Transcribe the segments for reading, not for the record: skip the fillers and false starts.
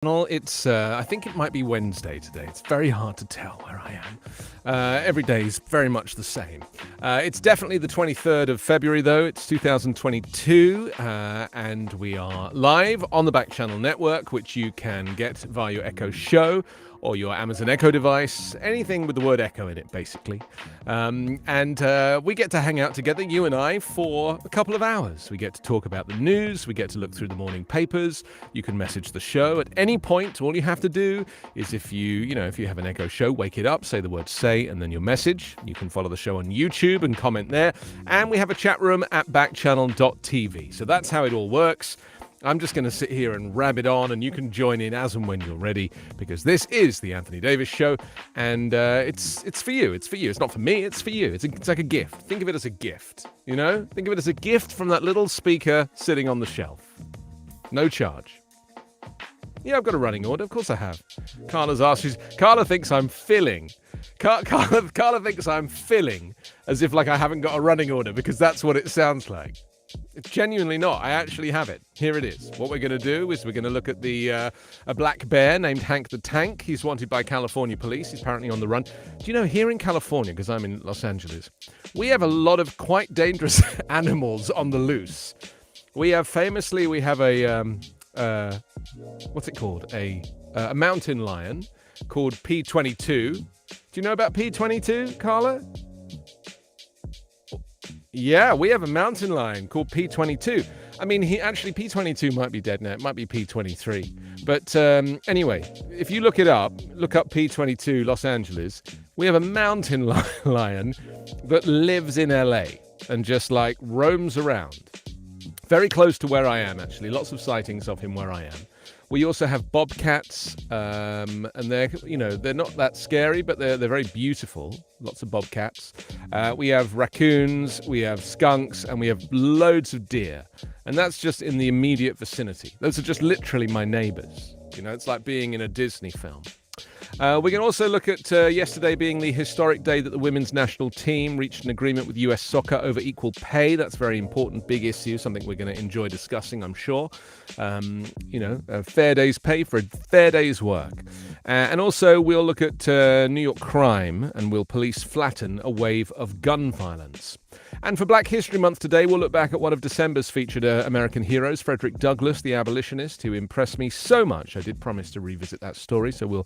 It's, I think it might be Wednesday today. It's very hard to tell where I am. Every day is very much the same. It's definitely the 23rd of February, though. It's 2022, and we are live on the Backchannel network, which you can get via your Echo Show or your Amazon Echo device, anything with the word Echo in it, basically. And we get to hang out together, you and I, for a couple of hours. We get to talk about the news. We get to look through the morning papers. You can message the show at any point. All you have to do is if you have an Echo Show, wake it up, say the word say, and then your message. You can follow the show on YouTube and comment there. And we have a chat room at backchannel.tv. So that's how it all works. I'm just going to sit here and rabbit on, and you can join in as and when you're ready, because this is the Anthony Davis Show, and it's for you. It's for you. It's not for me. It's for you. It's like a gift. Think of it as a gift. You know, think of it as a gift from that little speaker sitting on the shelf. No charge. Yeah, I've got a running order. Of course I have. Carla's asked. Carla thinks I'm filling. Carla thinks I'm filling as if like I haven't got a running order, because that's what it sounds like. It's genuinely not. I actually have it. Here it is. What we're going to do is we're going to look at a black bear named Hank the Tank. He's wanted by California police. He's apparently on the run. Do you know, here in California, because I'm in Los Angeles, we have a lot of quite dangerous animals on the loose. We have a what's it called? A mountain lion called P22. Do you know about P22, Carla? Yeah, we have a mountain lion called P22. I mean, P22 might be dead now. It might be P23. But anyway, if you look up P22 Los Angeles, we have a mountain lion that lives in LA and just like roams around. Very close to where I am, actually. Lots of sightings of him where I am. We also have bobcats, and they're not that scary, but they're very beautiful. Lots of bobcats. We have raccoons, we have skunks, and we have loads of deer. And that's just in the immediate vicinity. Those are just literally my neighbors. You know, it's like being in a Disney film. We can also look at yesterday being the historic day that the women's national team reached an agreement with US Soccer over equal pay. That's a very important, big issue, something we're going to enjoy discussing, I'm sure. A fair day's pay for a fair day's work. And also we'll look at New York crime, and will police flatten a wave of gun violence. And for Black History Month today, we'll look back at one of December's featured American heroes, Frederick Douglass, the abolitionist, who impressed me so much. I did promise to revisit that story, so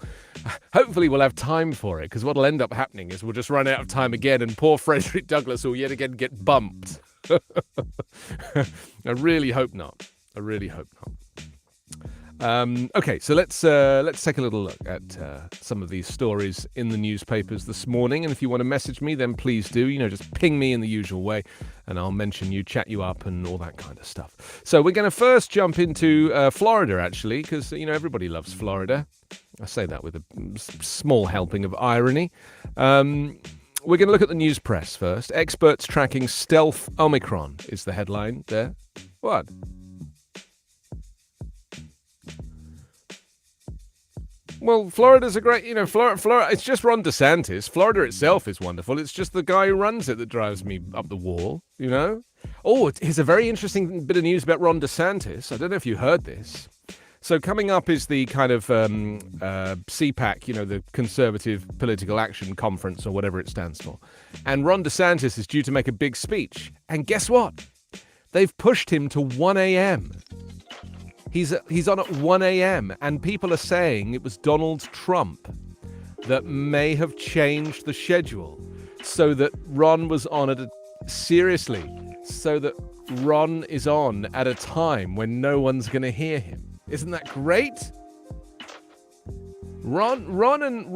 hopefully we'll have time for it, because what'll end up happening is we'll just run out of time again, and poor Frederick Douglass will yet again get bumped. I really hope not. Okay, so let's take a little look at some of these stories in the newspapers this morning. And if you want to message me, then please do. Just ping me in the usual way, and I'll mention you, chat you up, and all that kind of stuff. So we're going to first jump into Florida, actually, because everybody loves Florida. I say that with a small helping of irony. We're going to look at the news press first. Experts tracking stealth Omicron is the headline there. What? Well, Florida's a great, Florida, it's just Ron DeSantis. Florida itself is wonderful. It's just the guy who runs it that drives me up the wall, Oh, here's a very interesting bit of news about Ron DeSantis. I don't know if you heard this. So coming up is the kind of CPAC, the Conservative Political Action Conference, or whatever it stands for. And Ron DeSantis is due to make a big speech. And guess what? They've pushed him to 1 a.m., He's on at 1 a.m. and people are saying it was Donald Trump that may have changed the schedule so that Ron was on so that Ron is on at a time when no one's going to hear him. Isn't that great? Ron and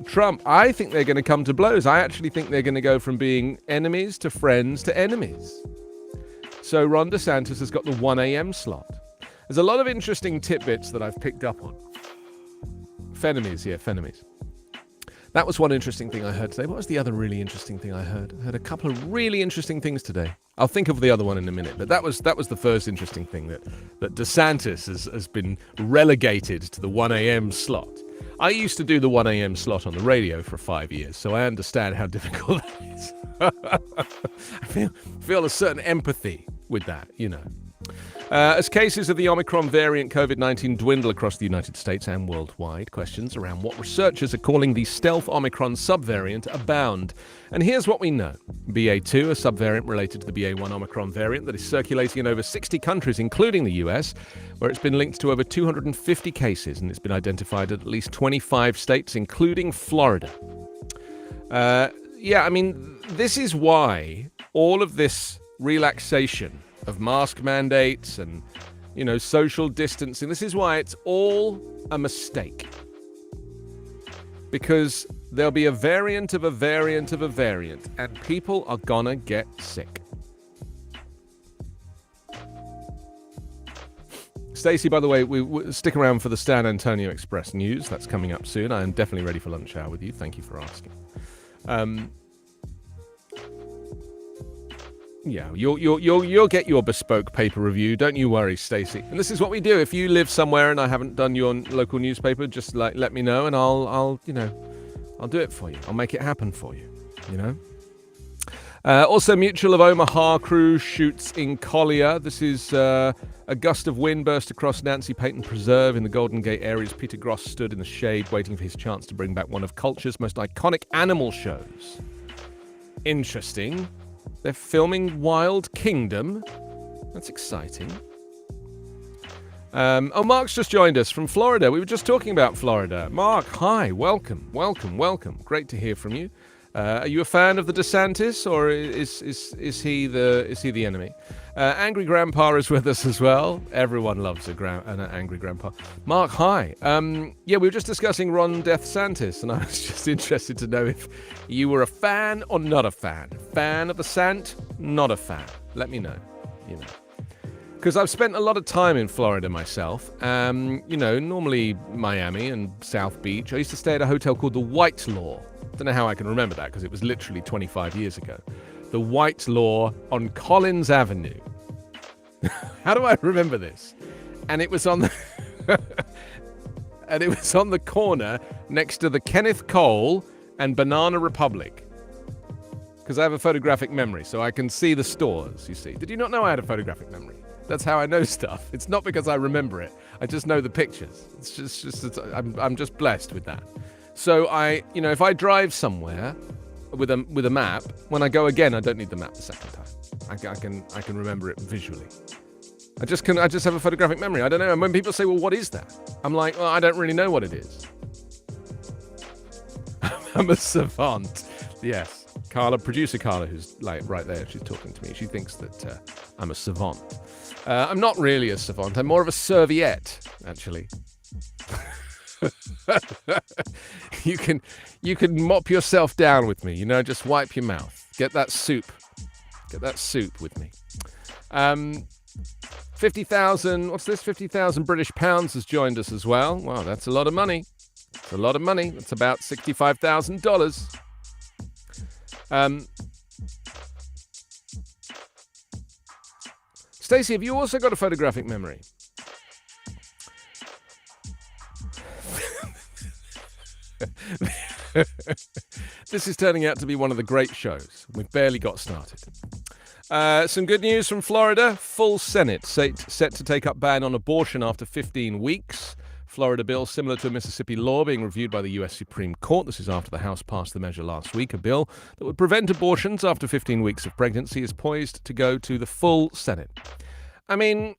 Trump, I think they're going to come to blows. I actually think they're going to go from being enemies to friends to enemies. So Ron DeSantis has got the 1 a.m. slot. There's a lot of interesting tidbits that I've picked up on. Frenemies. That was one interesting thing I heard today. What was the other really interesting thing I heard? I heard a couple of really interesting things today. I'll think of the other one in a minute. But that was the first interesting thing, that DeSantis has been relegated to the 1 a.m. slot. I used to do the 1 a.m. slot on the radio for 5 years, so I understand how difficult that is. I feel a certain empathy with that, As cases of the Omicron variant COVID-19 dwindle across the United States and worldwide, questions around what researchers are calling the stealth Omicron subvariant abound. And here's what we know. BA2, a subvariant related to the BA1 Omicron variant that is circulating in over 60 countries, including the US, where it's been linked to over 250 cases, and it's been identified at least 25 states, including Florida. This is why all of this relaxation of mask mandates and, social distancing, this is why it's all a mistake. Because there'll be a variant of a variant of a variant, and people are gonna get sick. Stacey, by the way, we stick around for the San Antonio Express news. That's coming up soon. I am definitely ready for lunch hour with you. Thank you for asking. You'll get your bespoke paper review. Don't you worry, Stacey. And this is what we do. If you live somewhere and I haven't done your local newspaper, just let me know and I'll do it for you. I'll make it happen for you. Also, Mutual of Omaha crew shoots in Collier. This is a gust of wind burst across Nancy Payton Preserve in the Golden Gate area as Peter Gross stood in the shade waiting for his chance to bring back one of culture's most iconic animal shows. Interesting. They're filming Wild Kingdom. That's exciting. Mark's just joined us from Florida. We were just talking about Florida. Mark, hi, welcome. Great to hear from you. Are you a fan of the DeSantis, or is he the enemy? Angry Grandpa is with us as well. Everyone loves an angry grandpa. Mark, hi. We were just discussing Ron DeSantis, and I was just interested to know if you were a fan or not a fan. Fan of the Sant, not a fan. Let me know. Because I've spent a lot of time in Florida myself. Normally Miami and South Beach. I used to stay at a hotel called the White Law. Don't know how I can remember that because it was literally 25 years ago. The White Law on Collins Avenue. How do I remember this? And it was on the corner next to the Kenneth Cole and Banana Republic. Because I have a photographic memory, so I can see the stores, you see. Did you not know I had a photographic memory? That's how I know stuff. It's not because I remember it. I just know the pictures. I'm just blessed with that. So if I drive somewhere with a map, when I go again, I don't need the map the second time. I can remember it visually. I just have a photographic memory. I don't know. And when people say, "Well, what is that?" I'm like, "Well, I don't really know what it is." I'm a savant. Yes, producer Carla, who's like right there, she's talking to me. She thinks that I'm a savant. I'm not really a savant. I'm more of a serviette, actually. You can mop yourself down with me, just wipe your mouth. Get that soup with me. 50,000, what's this? 50,000 British pounds has joined us as well. Wow, that's a lot of money. That's about $65,000. Stacey, have you also got a photographic memory? This is turning out to be one of the great shows. We've barely got started. Some good news from Florida. Full Senate set to take up ban on abortion after 15 weeks. Florida bill similar to a Mississippi law being reviewed by the U.S. Supreme Court. This is after the House passed the measure last week. A bill that would prevent abortions after 15 weeks of pregnancy is poised to go to the full Senate. I mean,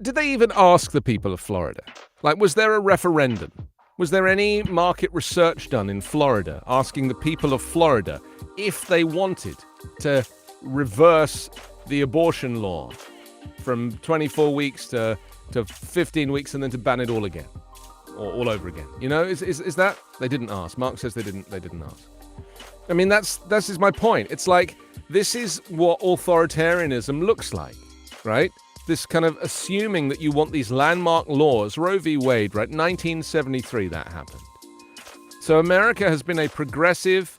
did they even ask the people of Florida? Like, was there a referendum? Was there any market research done in Florida asking the people of Florida if they wanted to reverse the abortion law from 24 weeks to 15 weeks and then to ban it all again or all over again? Is that? They didn't ask. Mark says they didn't ask. I mean, that's is my point. It's like, this is what authoritarianism looks like, right? This kind of assuming that you want these landmark laws. Roe v. Wade, right? 1973 that happened. So America has been a progressive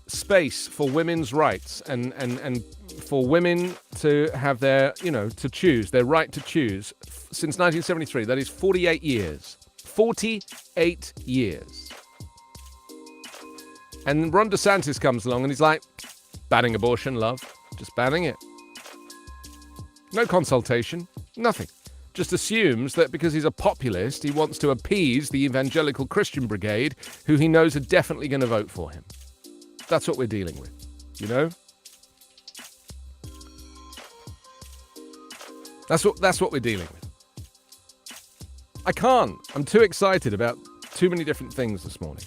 space for women's rights and for women to have their, to choose, their right to choose since 1973. That is 48 years. 48 years. And Ron DeSantis comes along and he's like, banning abortion, love. Just banning it. No consultation, nothing. Just assumes that because he's a populist, he wants to appease the evangelical Christian brigade, who he knows are definitely going to vote for him. That's what we're dealing with, you know? That's what we're dealing with. I can't. I'm too excited about too many different things this morning.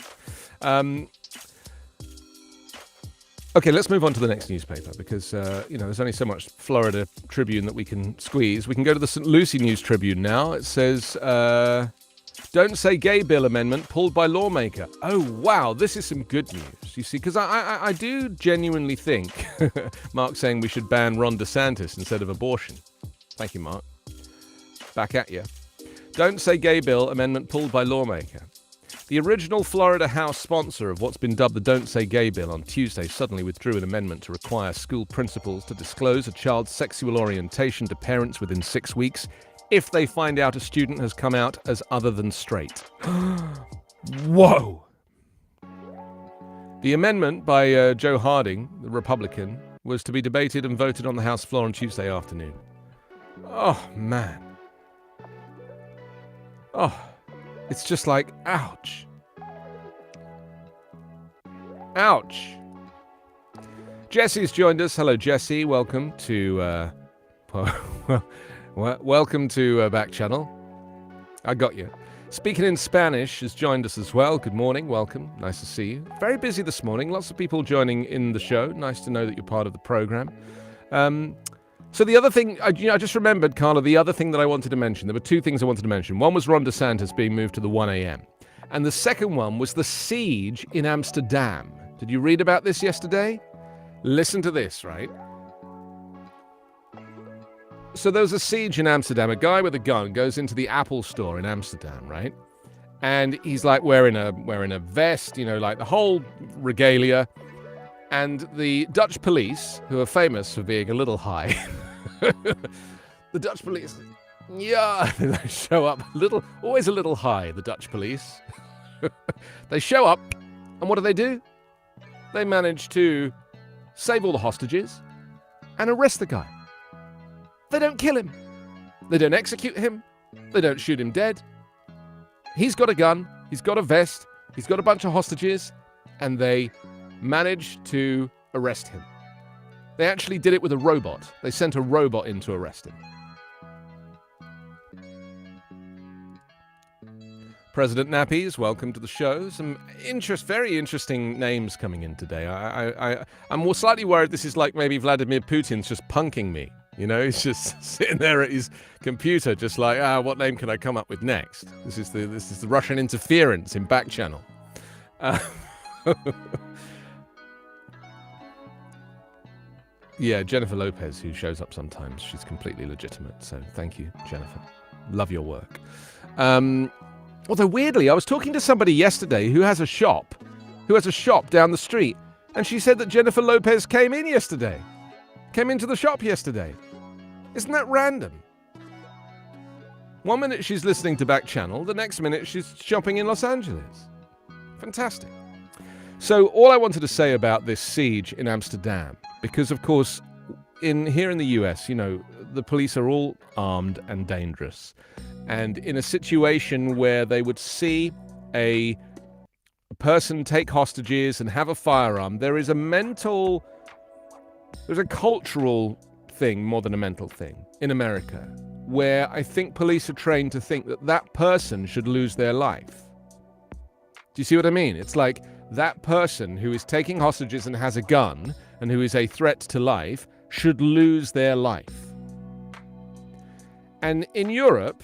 Okay, let's move on to the next newspaper because, there's only so much Florida Tribune that we can squeeze. We can go to the St. Lucie News Tribune now. It says, don't say gay bill amendment pulled by lawmaker. Oh, wow, this is some good news. You see, because I do genuinely think Mark's saying we should ban Ron DeSantis instead of abortion. Thank you, Mark. Back at you. Don't say gay bill amendment pulled by lawmaker. The original Florida House sponsor of what's been dubbed the Don't Say Gay bill on Tuesday suddenly withdrew an amendment to require school principals to disclose a child's sexual orientation to parents within 6 weeks if they find out a student has come out as other than straight. Whoa! The amendment by Joe Harding, the Republican, was to be debated and voted on the House floor on Tuesday afternoon. Oh, man. Oh, it's just like, ouch. Ouch. Jesse's joined us. Hello, Jesse. Welcome to, welcome to Backchannel. I got you. Speaking in Spanish has joined us as well. Good morning. Welcome. Nice to see you. Very busy this morning. Lots of people joining in the show. Nice to know that you're part of the program. So the other thing, I just remembered, Carla, the other thing that I wanted to mention. There were two things I wanted to mention. One was Ron DeSantis being moved to the 1 a.m. And the second one was the siege in Amsterdam. Did you read about this yesterday? Listen to this, right? So there was a siege in Amsterdam. A guy with a gun goes into the Apple store in Amsterdam, right? And he's like wearing a vest, like the whole regalia. And the Dutch police, who are famous for being a little high, the Dutch police, they show up always a little high, the Dutch police. They show up, and what do? They manage to save all the hostages and arrest the guy. They don't kill him. They don't execute him. They don't shoot him dead. He's got a gun. He's got a vest. He's got a bunch of hostages, and they managed to arrest him. They actually did it with a robot. They sent a robot in to arrest him. President Nappies, welcome to the show. Some very interesting names coming in today. I'm more slightly worried this is like maybe Vladimir Putin's just punking me. He's just sitting there at his computer, just like, what name can I come up with next? This is the Russian interference in Backchannel. Yeah, Jennifer Lopez, who shows up sometimes. She's completely legitimate, so thank you, Jennifer. Love your work. Although, weirdly, I was talking to somebody yesterday who has a shop down the street, and she said that Jennifer Lopez came into the shop yesterday. Isn't that random? 1 minute she's listening to Backchannel, the next minute she's shopping in Los Angeles. Fantastic. So all I wanted to say about this siege in Amsterdam, because of course, here in the US, the police are all armed and dangerous. And in a situation where they would see a person take hostages and have a firearm, there's a cultural thing more than a mental thing in America, where I think police are trained to think that person should lose their life. Do you see what I mean? It's like that person who is taking hostages and has a gun and who is a threat to life should lose their life. And in Europe,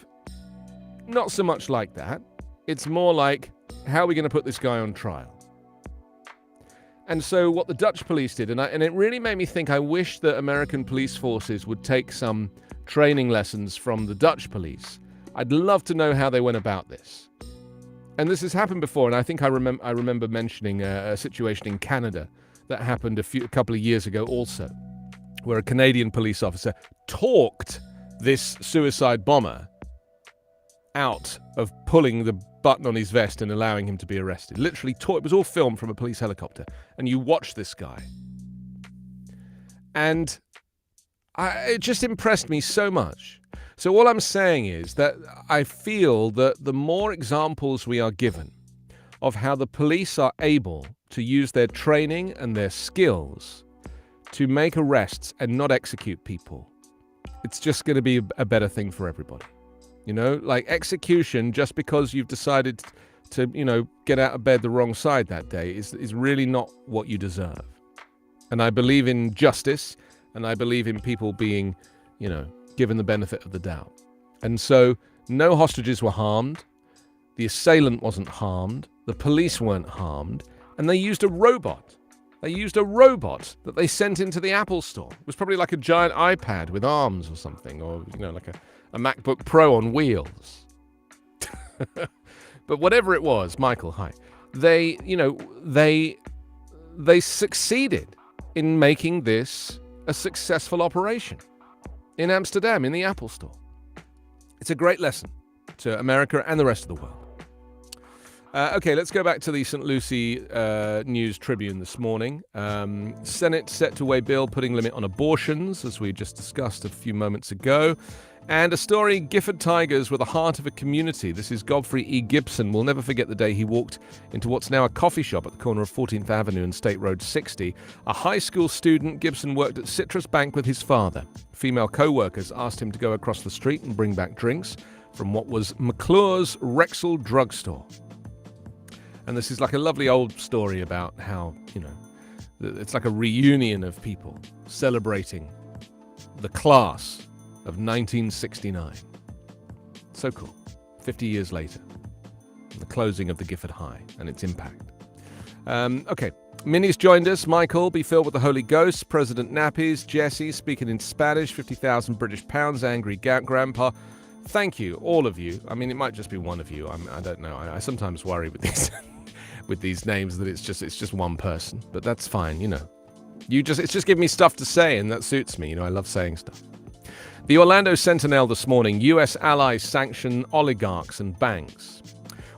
not so much like that. It's more like, how are we going to put this guy on trial? And so what the Dutch police did, and it really made me think, I wish that American police forces would take some training lessons from the Dutch police. I'd love to know how they went about this. And this has happened before, and I think I remember mentioning a situation in Canada that happened a couple of years ago also, where a Canadian police officer talked this suicide bomber out of pulling the button on his vest and allowing him to be arrested. Literally, it was all filmed from a police helicopter, and you watch this guy. And It just impressed me so much. So all I'm saying is that I feel that the more examples we are given of how the police are able to use their training and their skills to make arrests and not execute people, it's just going to be a better thing for everybody. Like execution, just because you've decided to, get out of bed the wrong side that day is really not what you deserve. And I believe in justice, and I believe in people being, given the benefit of the doubt. And so no hostages were harmed. The assailant wasn't harmed. The police weren't harmed. And they used a robot. They used a robot that they sent into the Apple store. It was probably like a giant iPad with arms or something, or, like a MacBook Pro on wheels. But whatever it was, Michael, hi. They succeeded in making this a successful operation in Amsterdam, in the Apple store. It's a great lesson to America and the rest of the world. Okay, let's go back to the St. Lucie News Tribune this morning. Senate set to weigh bill putting limit on abortions, as we just discussed a few moments ago. And a story, Gifford Tigers were the heart of a community. This is Godfrey E. Gibson. We'll never forget the day he walked into what's now a coffee shop at the corner of 14th Avenue and State Road 60. A high school student, Gibson worked at Citrus Bank with his father. Female co-workers asked him to go across the street and bring back drinks from what was McClure's Rexall drugstore. And this is like a lovely old story about how, it's like a reunion of people celebrating the class of 1969. So cool. 50 years later. The closing of the Gifford High and its impact. Okay. Minnie's joined us. Michael, be filled with the Holy Ghost. President Nappies. Jesse, speaking in Spanish. 50,000 British pounds. Angry Grandpa. Thank you, all of you. I mean, it might just be one of you. I don't know. I sometimes worry with these with these names that it's just one person. But that's fine, It's just giving me stuff to say, and that suits me. I love saying stuff. The Orlando Sentinel this morning, U.S. allies sanction oligarchs and banks.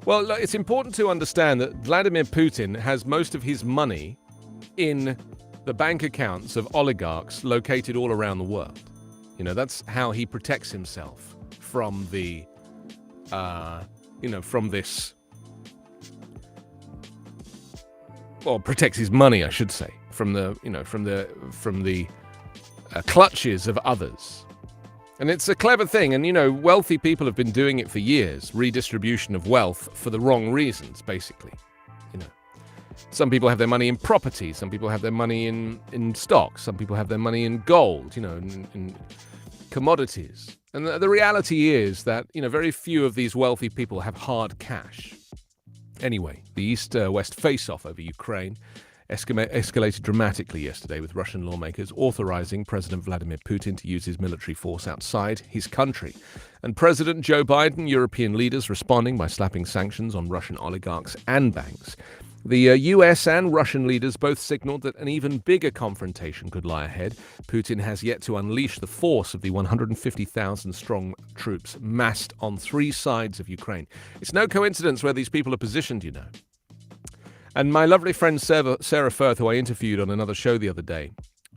Well, it's important to understand that Vladimir Putin has most of his money in the bank accounts of oligarchs located all around the world. That's how he protects himself from the, from this, or protects his money, I should say, from the clutches of others. And it's a clever thing, and wealthy people have been doing it for years, redistribution of wealth for the wrong reasons, basically. Some people have their money in property, some people have their money in stocks, some people have their money in gold, in commodities. And the reality is that, very few of these wealthy people have hard cash. Anyway, the East-West face-off over Ukraine escalated dramatically yesterday, with Russian lawmakers authorizing President Vladimir Putin to use his military force outside his country. And President Joe Biden, European leaders responding by slapping sanctions on Russian oligarchs and banks. The US and Russian leaders both signaled that an even bigger confrontation could lie ahead. Putin has yet to unleash the force of the 150,000-strong troops massed on three sides of Ukraine. It's no coincidence where these people are positioned, And my lovely friend Sarah Firth, who I interviewed on another show the other day,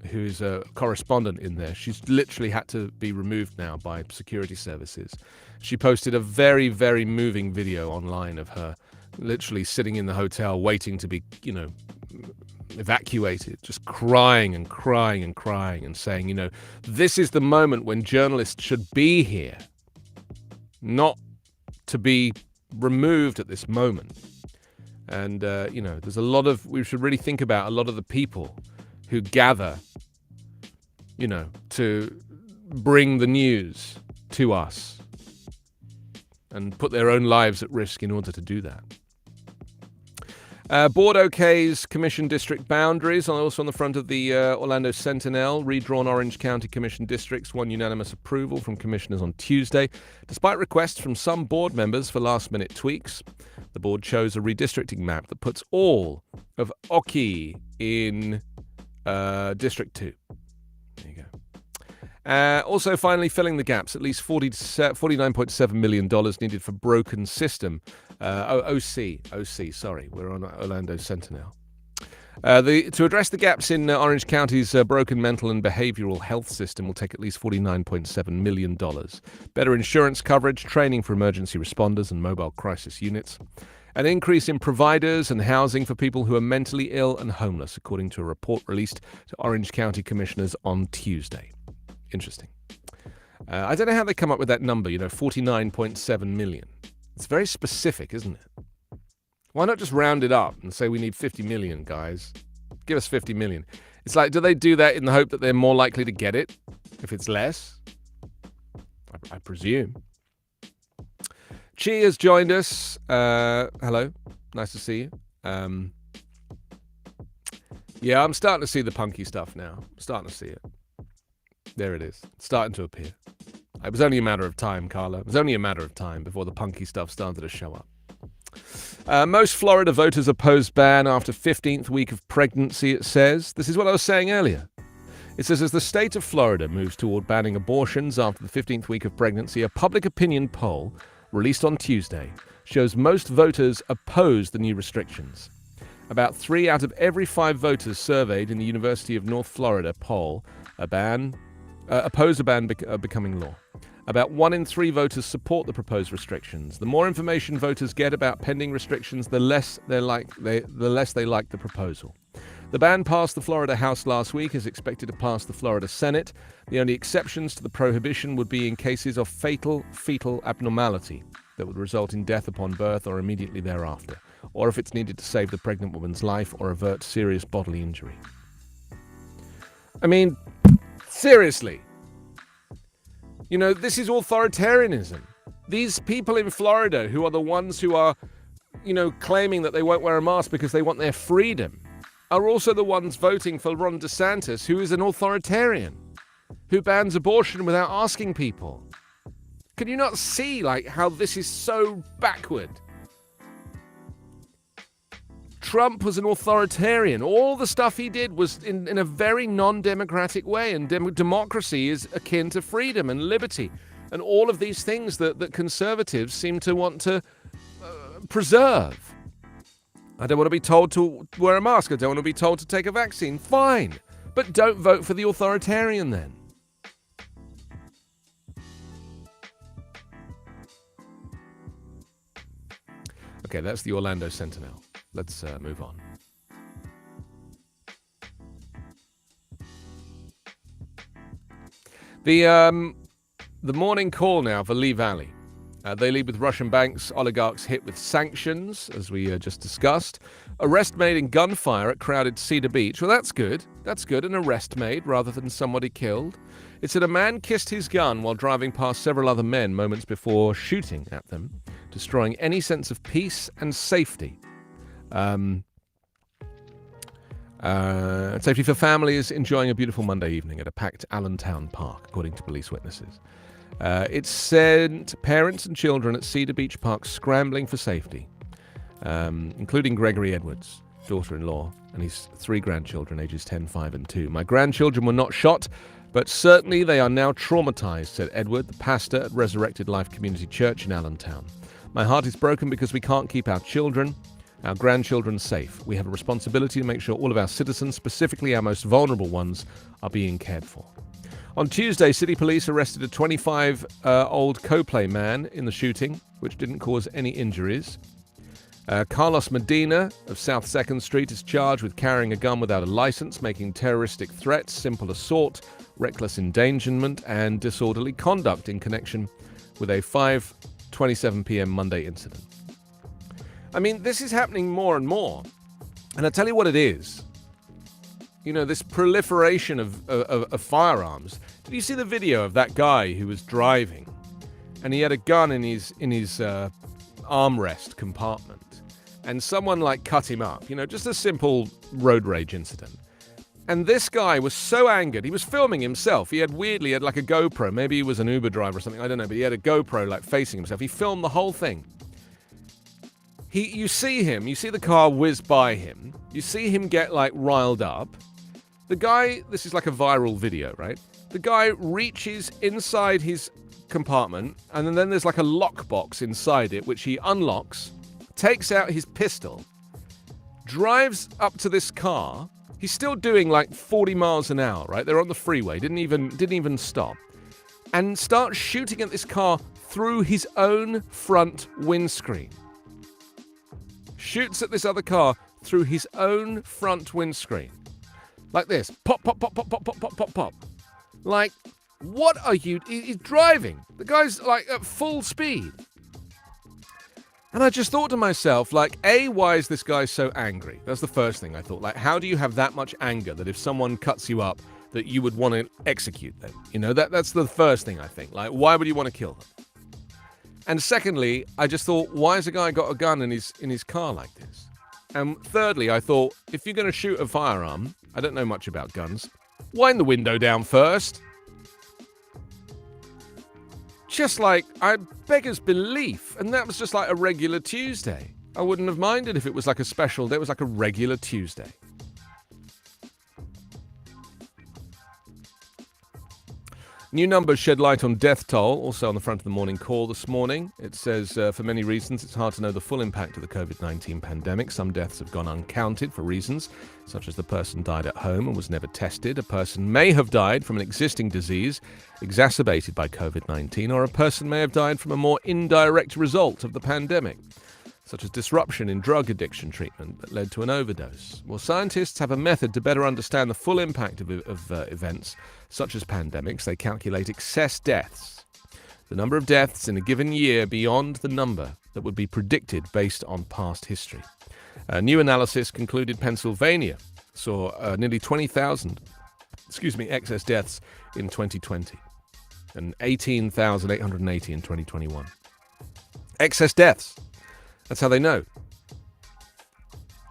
who's a correspondent in there, she's literally had to be removed now by security services. She posted a very, very moving video online of her literally sitting in the hotel waiting to be, evacuated, just crying and crying and crying and saying, this is the moment when journalists should be here, not to be removed at this moment. And, there's we should really think about a lot of the people who gather, to bring the news to us and put their own lives at risk in order to do that. Board OK's Commission District boundaries, also on the front of the Orlando Sentinel. Redrawn Orange County Commission districts won unanimous approval from commissioners on Tuesday, despite requests from some board members for last-minute tweaks. The board chose a redistricting map that puts all of Oki in District 2. There you go. Also, finally, filling the gaps, at least $49.7 million needed for broken system. OC, sorry, we're on Orlando Sentinel. To address the gaps in Orange County's broken mental and behavioral health system will take at least $49.7 million. Better insurance coverage, training for emergency responders and mobile crisis units. An increase in providers and housing for people who are mentally ill and homeless, according to a report released to Orange County commissioners on Tuesday. Interesting. I don't know how they come up with that number, 49.7 million. It's very specific, isn't it? Why not just round it up and say we need 50 million, guys? Give us 50 million. It's like, do they do that in the hope that they're more likely to get it if it's less? I presume. Chi has joined us. Hello. Nice to see you. Yeah, I'm starting to see the punky stuff now. I'm starting to see it. There it is. It's starting to appear. It was only a matter of time, Carla. It was only a matter of time before the punky stuff started to show up. Most Florida voters oppose ban after 15th week of pregnancy, it says. This is what I was saying earlier. It says, as the state of Florida moves toward banning abortions after the 15th week of pregnancy, a public opinion poll released on Tuesday shows most voters oppose the new restrictions. About 3 out of every 5 voters surveyed in the University of North Florida poll oppose a ban becoming law. About 1 in 3 voters support the proposed restrictions. The more information voters get about pending restrictions, the less they like the proposal. The ban passed the Florida House last week, is expected to pass the Florida Senate. The only exceptions to the prohibition would be in cases of fatal fetal abnormality that would result in death upon birth or immediately thereafter, or if it's needed to save the pregnant woman's life or avert serious bodily injury. I mean, seriously. This is authoritarianism. These people in Florida who are the ones who are, claiming that they won't wear a mask because they want their freedom, are also the ones voting for Ron DeSantis, who is an authoritarian, who bans abortion without asking people. Can you not see, how this is so backward? Trump was an authoritarian. All the stuff he did was in a very non-democratic way, and democracy is akin to freedom and liberty, and all of these things that conservatives seem to want to preserve. I don't want to be told to wear a mask. I don't want to be told to take a vaccine. Fine. But don't vote for the authoritarian then. Okay, that's the Orlando Sentinel. Let's move on. The morning call now for Lee Valley. They lead with Russian banks, oligarchs hit with sanctions, as we just discussed. Arrest made in gunfire at crowded Cedar Beach. Well, that's good. That's good. An arrest made rather than somebody killed. It said a man kissed his gun while driving past several other men moments before shooting at them, destroying any sense of peace and safety. Safety for families enjoying a beautiful Monday evening at a packed Allentown Park, according to police witnesses. It sent parents and children at Cedar Beach Park scrambling for safety, including Gregory Edwards, daughter-in-law, and his 3 grandchildren, ages 10, 5, and 2. My grandchildren were not shot, but certainly they are now traumatized, said Edward, the pastor at Resurrected Life Community Church in Allentown. My heart is broken because we can't keep our children, our grandchildren safe. We have a responsibility to make sure all of our citizens, specifically our most vulnerable ones, are being cared for. On Tuesday, city police arrested a 25-old co-play man in the shooting, which didn't cause any injuries. Carlos Medina of South 2nd Street is charged with carrying a gun without a license, making terroristic threats, simple assault, reckless endangerment, and disorderly conduct in connection with a 5:27 p.m. Monday incident. I mean, this is happening more and more. And I tell you what it is. This proliferation of firearms. Did you see the video of that guy who was driving and he had a gun in his armrest compartment, and someone cut him up, just a simple road rage incident. And this guy was so angered, he was filming himself. He had a GoPro, maybe he was an Uber driver or something, I don't know, but he had a GoPro facing himself. He filmed the whole thing. You see the car whiz by him, you see him get riled up. The guy, this is a viral video, right? The guy reaches inside his compartment, and then there's a lockbox inside it, which he unlocks, takes out his pistol, drives up to this car. He's still doing like 40 miles an hour, right? They're on the freeway, didn't even stop. And starts shooting at this car through his own front windscreen. Shoots at this other car through his own front windscreen. Like this. Pop, pop, pop, pop, pop, pop, pop, pop, pop. Like, what are you... He's driving. The guy's, like, at full speed. And I just thought to myself, like, A, why is this guy so angry? That's the first thing I thought. Like, how do you have that much anger that if someone cuts you up, that you would want to execute them? You know, that's the first thing I think. Like, why would you want to kill them? And secondly, I just thought, why has a guy got a gun in his car like this? And thirdly, I thought, if you're going to shoot a firearm, I don't know much about guns, wind the window down first. Just like, I beggar's belief. And that was just like a regular Tuesday. I wouldn't have minded if it was like a special day. It was like a regular Tuesday. New numbers shed light on death toll, also on the front of the Morning Call this morning. It says, for many reasons, it's hard to know the full impact of the COVID-19 pandemic. Some deaths have gone uncounted for reasons, such as the person died at home and was never tested. A person may have died from an existing disease exacerbated by COVID-19, or a person may have died from a more indirect result of the pandemic, such as disruption in drug addiction treatment that led to an overdose. Well, scientists have a method to better understand the full impact of events such as pandemics. They calculate excess deaths, the number of deaths in a given year beyond the number that would be predicted based on past history. A new analysis concluded Pennsylvania saw nearly 20,000 excess deaths in 2020 and 18,880 in 2021. Excess deaths. That's how they know.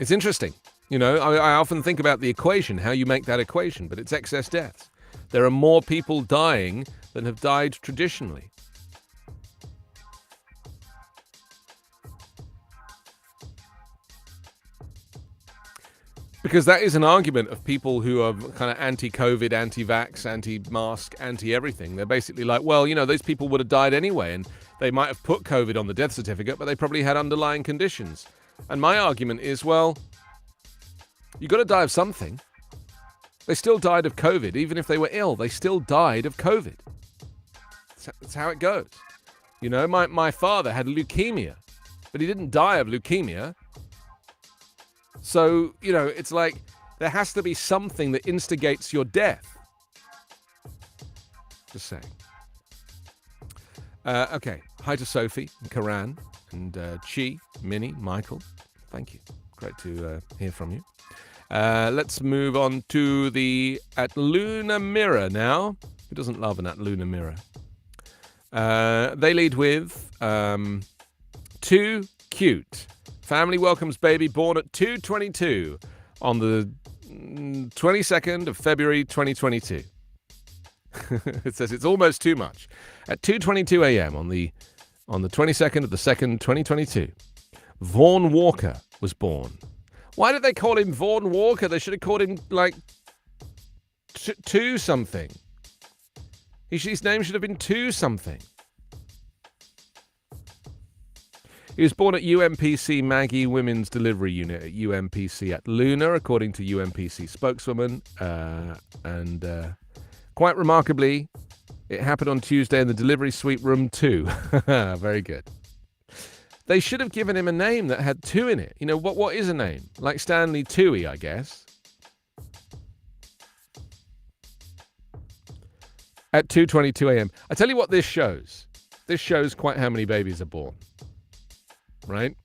It's interesting. You know, I often think about the equation, how you make that equation, but it's excess deaths. There are more people dying than have died traditionally. Because that is an argument of people who are kind of anti-COVID, anti-vax, anti-mask, anti-everything. They're basically like, well, you know, those people would have died anyway, and they might have put COVID on the death certificate, but they probably had underlying conditions. And my argument is, well, you got to die of something. They still died of COVID. Even if they were ill, they still died of COVID. That's how it goes. You know, my father had leukemia, but he didn't die of leukemia. So, you know, it's like there has to be something that instigates your death. Just saying. Okay. Hi to Sophie, and Karan, and Chi, Minnie, Michael. Thank you. Great to hear from you. Let's move on to the At Lunar Mirror now. Who doesn't love an At Lunar Mirror? They lead with Too Cute. Family welcomes baby born at 2:22 on the 22nd of February 2022. It says it's almost too much. At 2:22 a.m. on the 22nd of the 2nd, 2022, Vaughn Walker was born. Why did they call him Vaughn Walker? They should have called him, like, two something. His name should have been two something. He was born at UMPC Maggie Women's Delivery Unit at UMPC at Lunar, according to UMPC spokeswoman. And quite remarkably, it happened on Tuesday in the delivery suite room 2. Very good. They should have given him a name that had 2 in it. You know, what is a name? Like Stanley Toohey, I guess. At 2:22 a.m. I tell you what this shows. This shows quite how many babies are born. Right?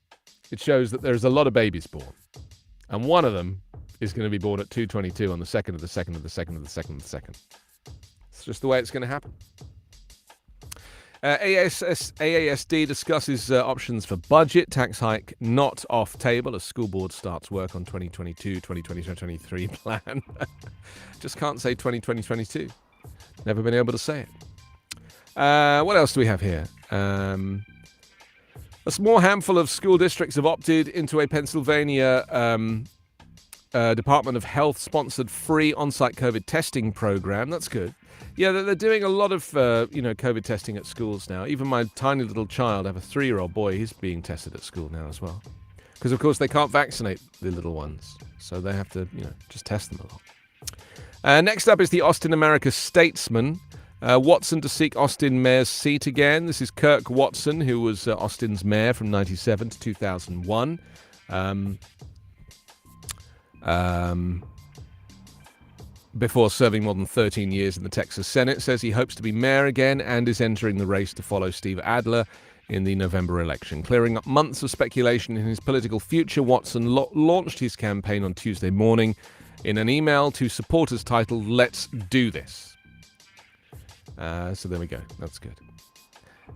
It shows that there's a lot of babies born. And one of them is going to be born at 2:22 on the 2nd of the 2nd of the 2nd of the 2nd of the 2nd. It's just the way it's going to happen. AASD discusses options for budget. Tax hike not off table as school board starts work on 2022-2023 plan. Just can't say 2020-22. Never been able to say it. What else do we have here? A small handful of school districts have opted into a Pennsylvania Department of Health-sponsored free on-site COVID testing program. That's good. Yeah, they're doing a lot of, COVID testing at schools now. Even my tiny little child, I have a 3-year-old boy, he's being tested at school now as well. Because, of course, they can't vaccinate the little ones. So they have to, just test them a lot. Next up is the Austin America Statesman. Watson to seek Austin mayor's seat again. This is Kirk Watson, who was Austin's mayor from 1997 to 2001. Before serving more than 13 years in the Texas Senate, says he hopes to be mayor again and is entering the race to follow Steve Adler in the November election. Clearing up months of speculation in his political future, Watson launched his campaign on Tuesday morning in an email to supporters titled, "Let's Do This." So there we go. That's good.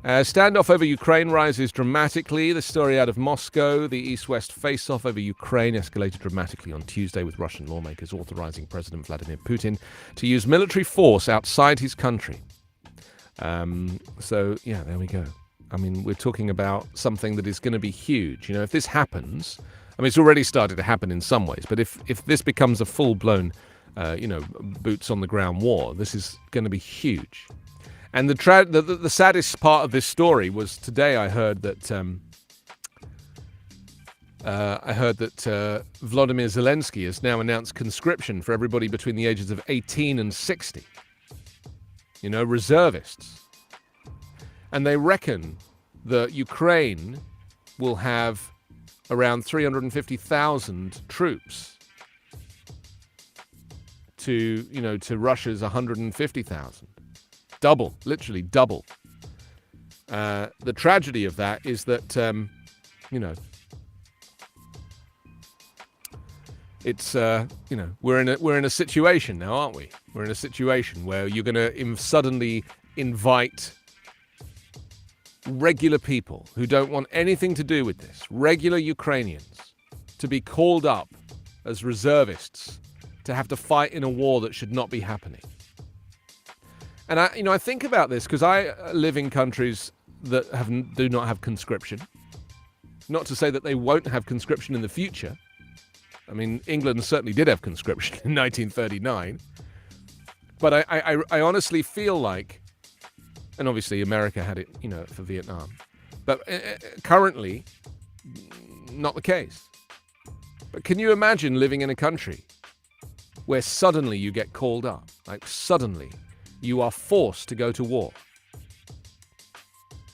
Standoff over Ukraine rises dramatically. The story out of Moscow, the East-West face-off over Ukraine escalated dramatically on Tuesday, with Russian lawmakers authorizing President Vladimir Putin to use military force outside his country. So, yeah, there we go. I mean, we're talking about something that is going to be huge. If this happens, it's already started to happen in some ways, but if this becomes a full-blown, boots-on-the-ground war, this is going to be huge. And the saddest part of this story was today I heard that Volodymyr Zelensky has now announced conscription for everybody between the ages of 18 and 60. Reservists. And they reckon that Ukraine will have around 350,000 troops to Russia's 150,000. Double, literally double. The tragedy of that is that, it's, we're in a situation now, aren't we? We're in a situation where you're going to suddenly invite regular people who don't want anything to do with this, regular Ukrainians, to be called up as reservists to have to fight in a war that should not be happening. And I think about this because I live in countries that do not have conscription. Not to say that they won't have conscription in the future. I mean, England certainly did have conscription in 1939. But I honestly feel like, and obviously America had it, for Vietnam. But currently, not the case. But can you imagine living in a country where suddenly you get called up? Like suddenly you are forced to go to war.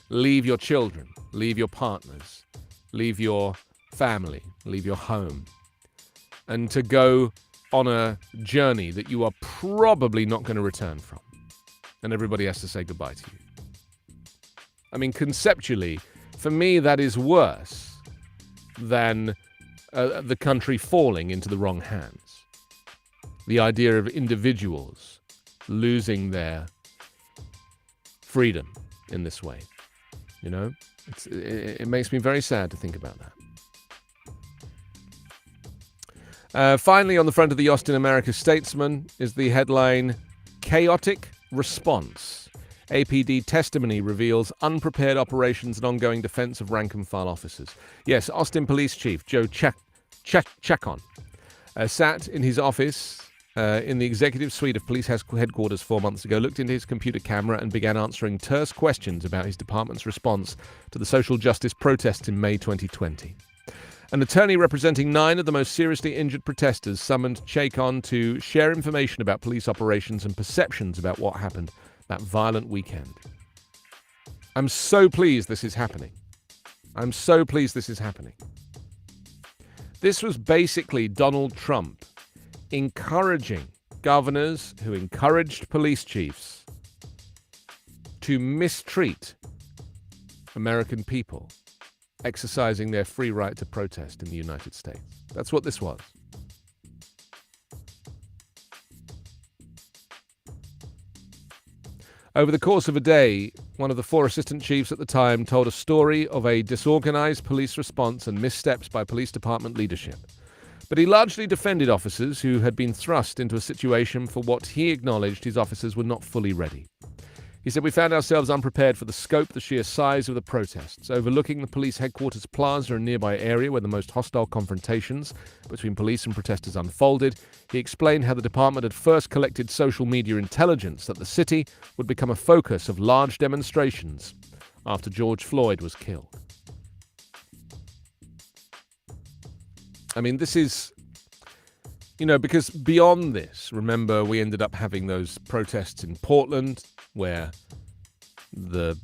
Leave your children, leave your partners, leave your family, leave your home, and to go on a journey that you are probably not going to return from. And everybody has to say goodbye to you. I mean, conceptually, for me, that is worse than the country falling into the wrong hands. The idea of individuals losing their freedom in this way. It makes me very sad to think about that. Finally, on the front of the Austin America Statesman is the headline, "Chaotic Response. APD testimony reveals unprepared operations and ongoing defense of rank-and-file officers." Yes, Austin Police Chief Joe Chacon sat in his office in the executive suite of police headquarters 4 months ago, looked into his computer camera and began answering terse questions about his department's response to the social justice protests in May 2020. An attorney representing 9 of the most seriously injured protesters summoned Chacon to share information about police operations and perceptions about what happened that violent weekend. I'm so pleased this is happening. This was basically Donald Trump encouraging governors who encouraged police chiefs to mistreat American people exercising their free right to protest in the United States. That's what this was. Over the course of a day, one of the 4 assistant chiefs at the time told a story of a disorganized police response and missteps by police department leadership. But he largely defended officers who had been thrust into a situation for what he acknowledged his officers were not fully ready. He said, "We found ourselves unprepared for the scope, the sheer size of the protests. Overlooking the police headquarters plaza, a nearby area where the most hostile confrontations between police and protesters unfolded, he explained how the department had first collected social media intelligence that the city would become a focus of large demonstrations after George Floyd was killed." I mean, this is, because beyond this, remember, we ended up having those protests in Portland where the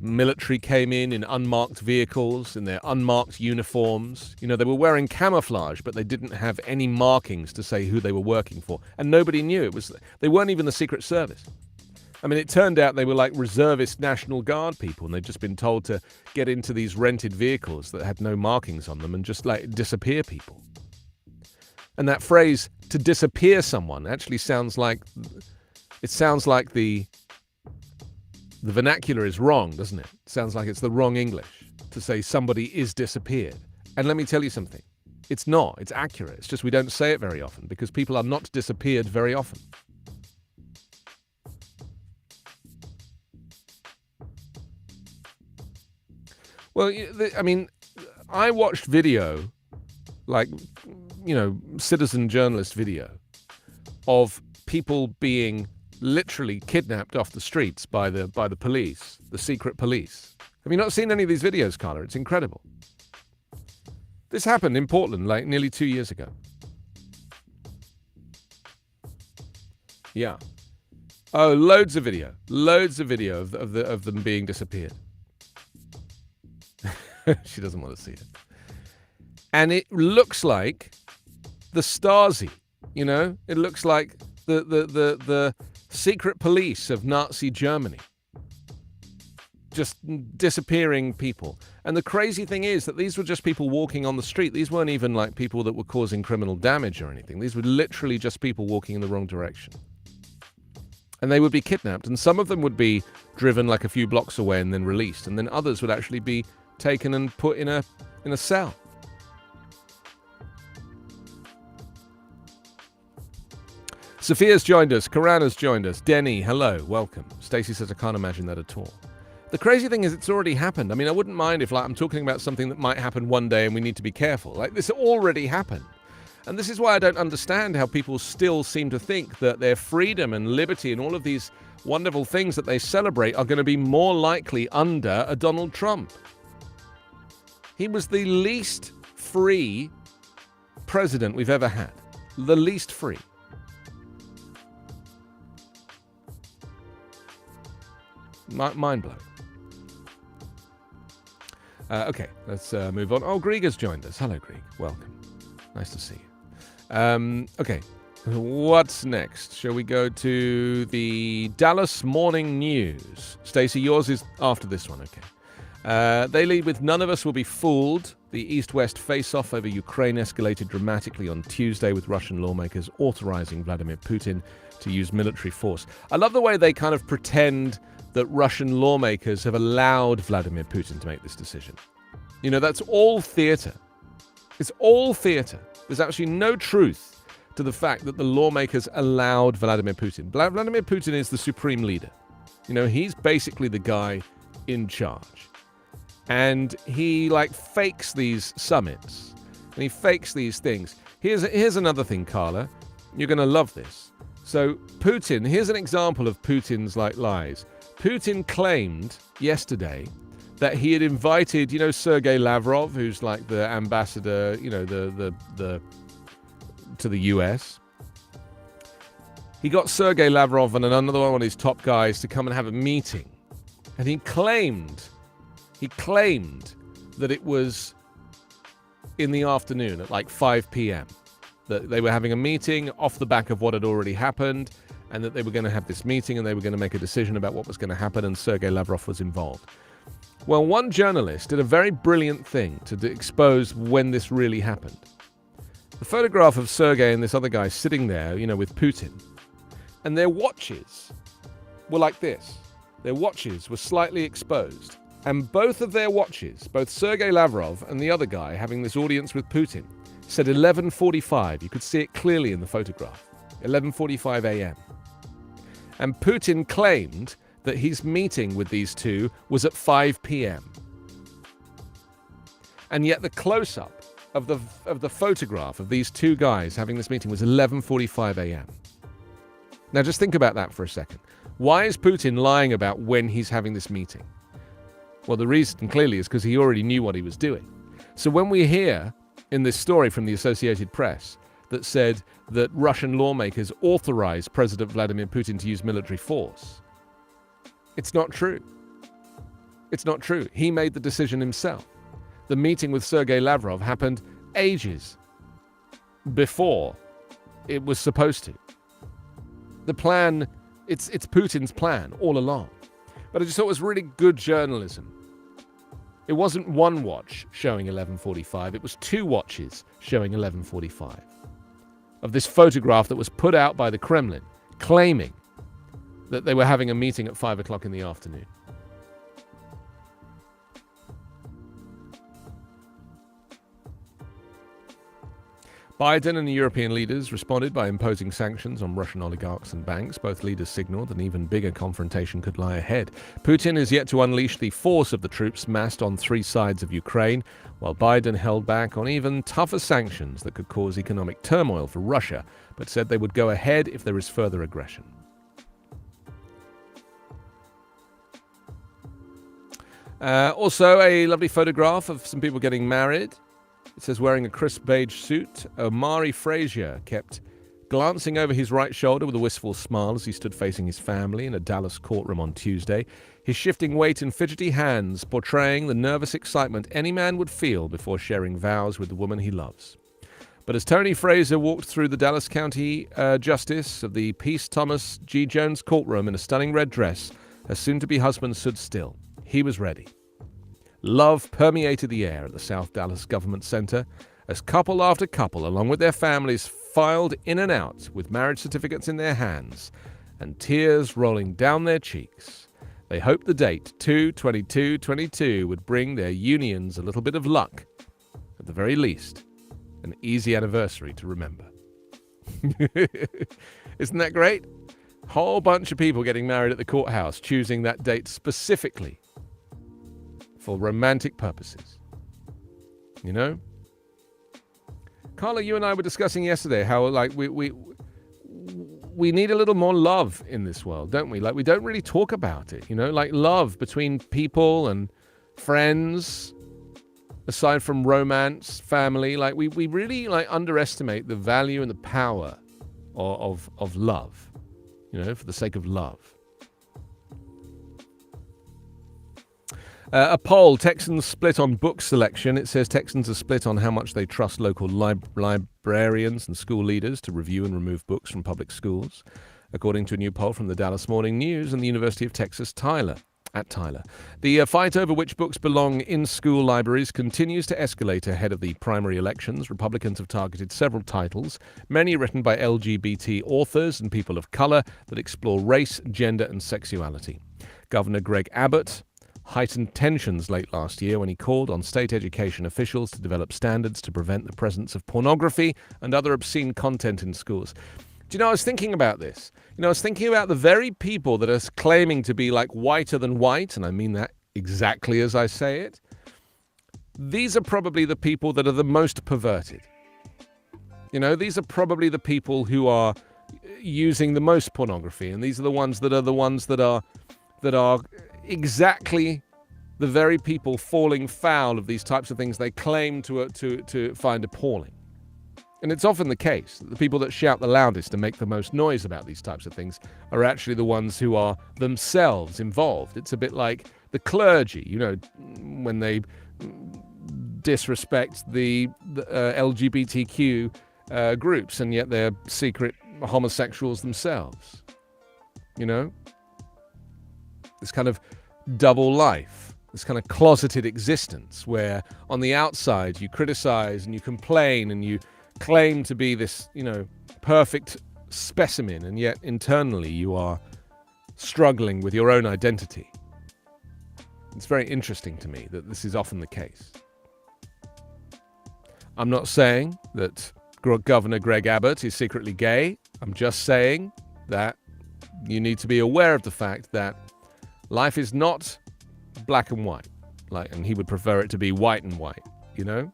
military came in unmarked vehicles, in their unmarked uniforms. They were wearing camouflage, but they didn't have any markings to say who they were working for. And nobody knew. They weren't even the Secret Service. I mean, it turned out they were like reservist National Guard people, and they'd just been told to get into these rented vehicles that had no markings on them and just like disappear people. And that phrase, to disappear someone, actually sounds like the vernacular is wrong, doesn't it? It sounds like it's the wrong English to say somebody is disappeared. And let me tell you something. It's not. It's accurate. It's just we don't say it very often because people are not disappeared very often. Well, I mean, I watched video, citizen journalist video of people being literally kidnapped off the streets by the police, the secret police. Have you not seen any of these videos, Carla? It's incredible. This happened in Portland like nearly 2 years ago. Yeah. Oh, loads of video of them being disappeared. She doesn't want to see it. And it looks like the Stasi, It looks like the secret police of Nazi Germany. Just disappearing people. And the crazy thing is that these were just people walking on the street. These weren't even like people that were causing criminal damage or anything. These were literally just people walking in the wrong direction. And they would be kidnapped, and some of them would be driven like a few blocks away and then released, and then others would actually be taken and put in a cell. Sophia's joined us. Karana's joined us. Denny, hello, welcome. Stacey says, I can't imagine that at all. The crazy thing is it's already happened. I mean, I wouldn't mind if I'm talking about something that might happen one day and we need to be careful. This already happened. And this is why I don't understand how people still seem to think that their freedom and liberty and all of these wonderful things that they celebrate are going to be more likely under a Donald Trump. He was the least free president we've ever had. The least free. Mind blowing. Okay, let's move on. Oh, Grieg has joined us. Hello, Grieg. Welcome. Nice to see you. Okay, what's next? Shall we go to the Dallas Morning News? Stacey, yours is after this one, okay. They lead with none of us will be fooled. The East-West face-off over Ukraine escalated dramatically on Tuesday with Russian lawmakers authorizing Vladimir Putin to use military force. I love the way they kind of pretend that Russian lawmakers have allowed Vladimir Putin to make this decision. That's all theater. It's all theater. There's actually no truth to the fact that the lawmakers allowed Vladimir Putin. Vladimir Putin is the supreme leader. He's basically the guy in charge. And he fakes these summits. And he fakes these things. Here's another thing, Carla. You're going to love this. So Putin, here's an example of Putin's lies. Putin claimed yesterday that he had invited, Sergei Lavrov, who's like the ambassador, the to the US. He got Sergei Lavrov and another one of his top guys to come and have a meeting. And he claimed that it was in the afternoon at 5 p.m. That they were having a meeting off the back of what had already happened, and that they were going to have this meeting and they were going to make a decision about what was going to happen, and Sergei Lavrov was involved. Well, one journalist did a very brilliant thing to expose when this really happened. The photograph of Sergei and this other guy sitting there, with Putin, and their watches were like this. Their watches were slightly exposed. And both of their watches, both Sergei Lavrov and the other guy having this audience with Putin, said 11:45. You could see it clearly in the photograph. 11:45 a.m. And Putin claimed that his meeting with these two was at 5 p.m. And yet the close-up of the photograph of these two guys having this meeting was 11:45 a.m. Now just think about that for a second. Why is Putin lying about when he's having this meeting? Well, the reason clearly is because he already knew what he was doing. So when we hear in this story from the Associated Press that said that Russian lawmakers authorized President Vladimir Putin to use military force. It's not true. It's not true. He made the decision himself. The meeting with Sergei Lavrov happened ages before it was supposed to. The plan, it's Putin's plan all along. But I just thought it was really good journalism. It wasn't one watch showing 11:45, it was two watches showing 11:45 of this photograph that was put out by the Kremlin claiming that they were having a meeting at 5 o'clock in the afternoon. Biden and the European leaders responded by imposing sanctions on Russian oligarchs and banks. Both leaders signaled an even bigger confrontation could lie ahead. Putin is yet to unleash the force of the troops massed on three sides of Ukraine, while Biden held back on even tougher sanctions that could cause economic turmoil for Russia, but said they would go ahead if there is further aggression. Also, a lovely photograph of some people getting married. It says, wearing a crisp beige suit, Omari Frazier kept glancing over his right shoulder with a wistful smile as he stood facing his family in a Dallas courtroom on Tuesday, his shifting weight and fidgety hands portraying the nervous excitement any man would feel before sharing vows with the woman he loves. But as Tony Frazier walked through the Dallas County Justice of the Peace Thomas G. Jones courtroom in a stunning red dress, her soon-to-be husband stood still. He was ready. Love permeated the air at the South Dallas Government Center as couple after couple, along with their families, filed in and out with marriage certificates in their hands and tears rolling down their cheeks. They hoped the date, 2/22/22, would bring their unions a little bit of luck. At the very least, an easy anniversary to remember. Isn't that great? Whole bunch of people getting married at the courthouse, choosing that date specifically for romantic purposes. You know? Carla, you and I were discussing yesterday how, like, we need a little more love in this world, don't we? Like, we don't really talk about it, you know? Like, love between people and friends, aside from romance, family. Like, we really, like, underestimate the value and the power of love, you know, for the sake of love. A poll, Texans split on book selection. It says Texans are split on how much they trust local librarians and school leaders to review and remove books from public schools, according to a new poll from the Dallas Morning News and the University of Texas Tyler. The fight over which books belong in school libraries continues to escalate ahead of the primary elections. Republicans have targeted several titles, many written by LGBT authors and people of color that explore race, gender, and sexuality. Governor Greg Abbott heightened tensions late last year when he called on state education officials to develop standards to prevent the presence of pornography and other obscene content in schools. Do you know, I was thinking about this. You know, I was thinking about the very people that are claiming to be like whiter than white, and I mean that exactly as I say it. These are probably the people that are the most perverted. You know, these are probably the people who are using the most pornography, and these are the ones that are exactly the very people falling foul of these types of things they claim to find appalling. And it's often the case that the people that shout the loudest and make the most noise about these types of things are actually the ones who are themselves involved. It's a bit like the clergy, you know, when they disrespect the LGBTQ groups, and yet they're secret homosexuals themselves. You know? This kind of double life, this kind of closeted existence where on the outside you criticize and you complain and you claim to be this, you know, perfect specimen, and yet internally you are struggling with your own identity. It's very interesting to me that this is often the case. I'm not saying that Governor Greg Abbott is secretly gay. I'm just saying that you need to be aware of the fact that life is not black and white, and he would prefer it to be white and white, you know?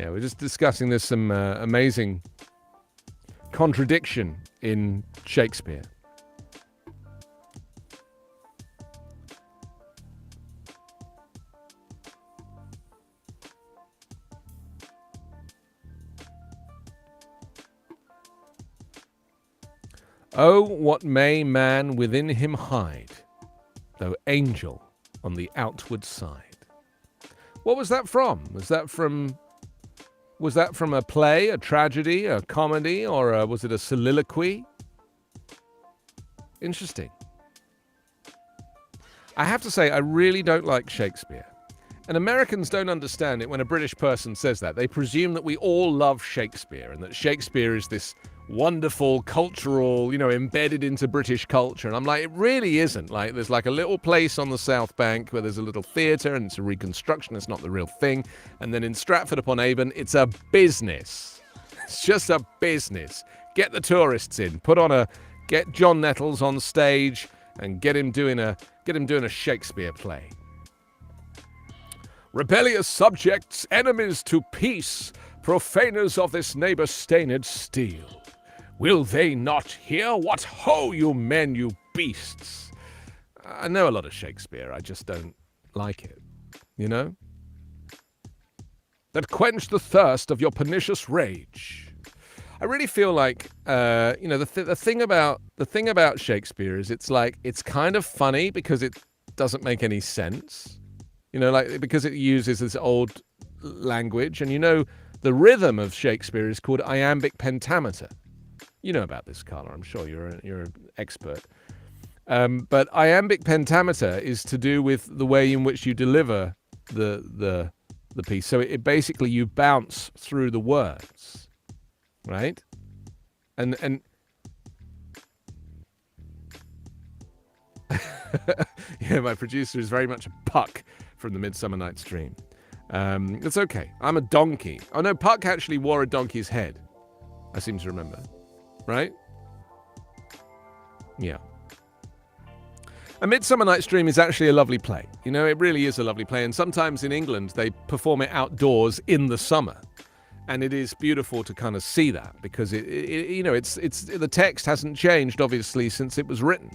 Yeah, we're just discussing this some amazing contradiction in Shakespeare. Oh, what may man within him hide, though angel on the outward side. What was that from? Was that from a play, a tragedy, a comedy, or was it a soliloquy? Interesting. I have to say, I really don't like Shakespeare. And Americans don't understand it when a British person says that. They presume that we all love Shakespeare and that Shakespeare is this wonderful cultural, embedded into British culture. And I'm like, it really isn't. Like, there's like a little place on the South Bank where there's a little theatre and it's a reconstruction. It's not the real thing. And then in Stratford-upon-Avon, it's a business. It's just a business. Get the tourists in. Get John Nettles on stage and get him doing a Shakespeare play. Rebellious subjects, enemies to peace, profaners of this neighbour-stained steel. Will they not hear? What ho, you men, you beasts! I know a lot of Shakespeare, I just don't like it, That quench the thirst of your pernicious rage. I really feel like, the thing about Shakespeare is it's kind of funny because it doesn't make any sense. Because it uses this old language, and the rhythm of Shakespeare is called iambic pentameter. You know about this, Carla. I'm sure you're an expert. But iambic pentameter is to do with the way in which you deliver the piece. So it basically you bounce through the words, right? And yeah, my producer is very much a Puck from the Midsummer Night's Dream. It's okay. I'm a donkey. Oh no, Puck actually wore a donkey's head. I seem to remember. Right? Yeah. A Midsummer Night's Dream is actually a lovely play. It really is a lovely play. And sometimes in England, they perform it outdoors in the summer. And it is beautiful to kind of see that because it's the text hasn't changed, obviously, since it was written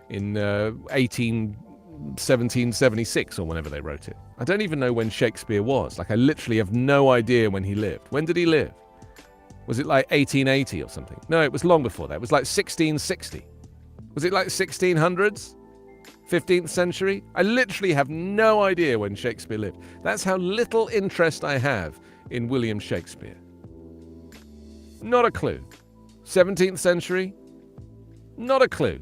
in 1776 or whenever they wrote it. I don't even know when Shakespeare was. I literally have no idea when he lived. When did he live? Was it 1880 or something? No, it was long before that. It was 1660. Was it 1600s? 15th century? I literally have no idea when Shakespeare lived. That's how little interest I have in William Shakespeare. Not a clue. 17th century? Not a clue.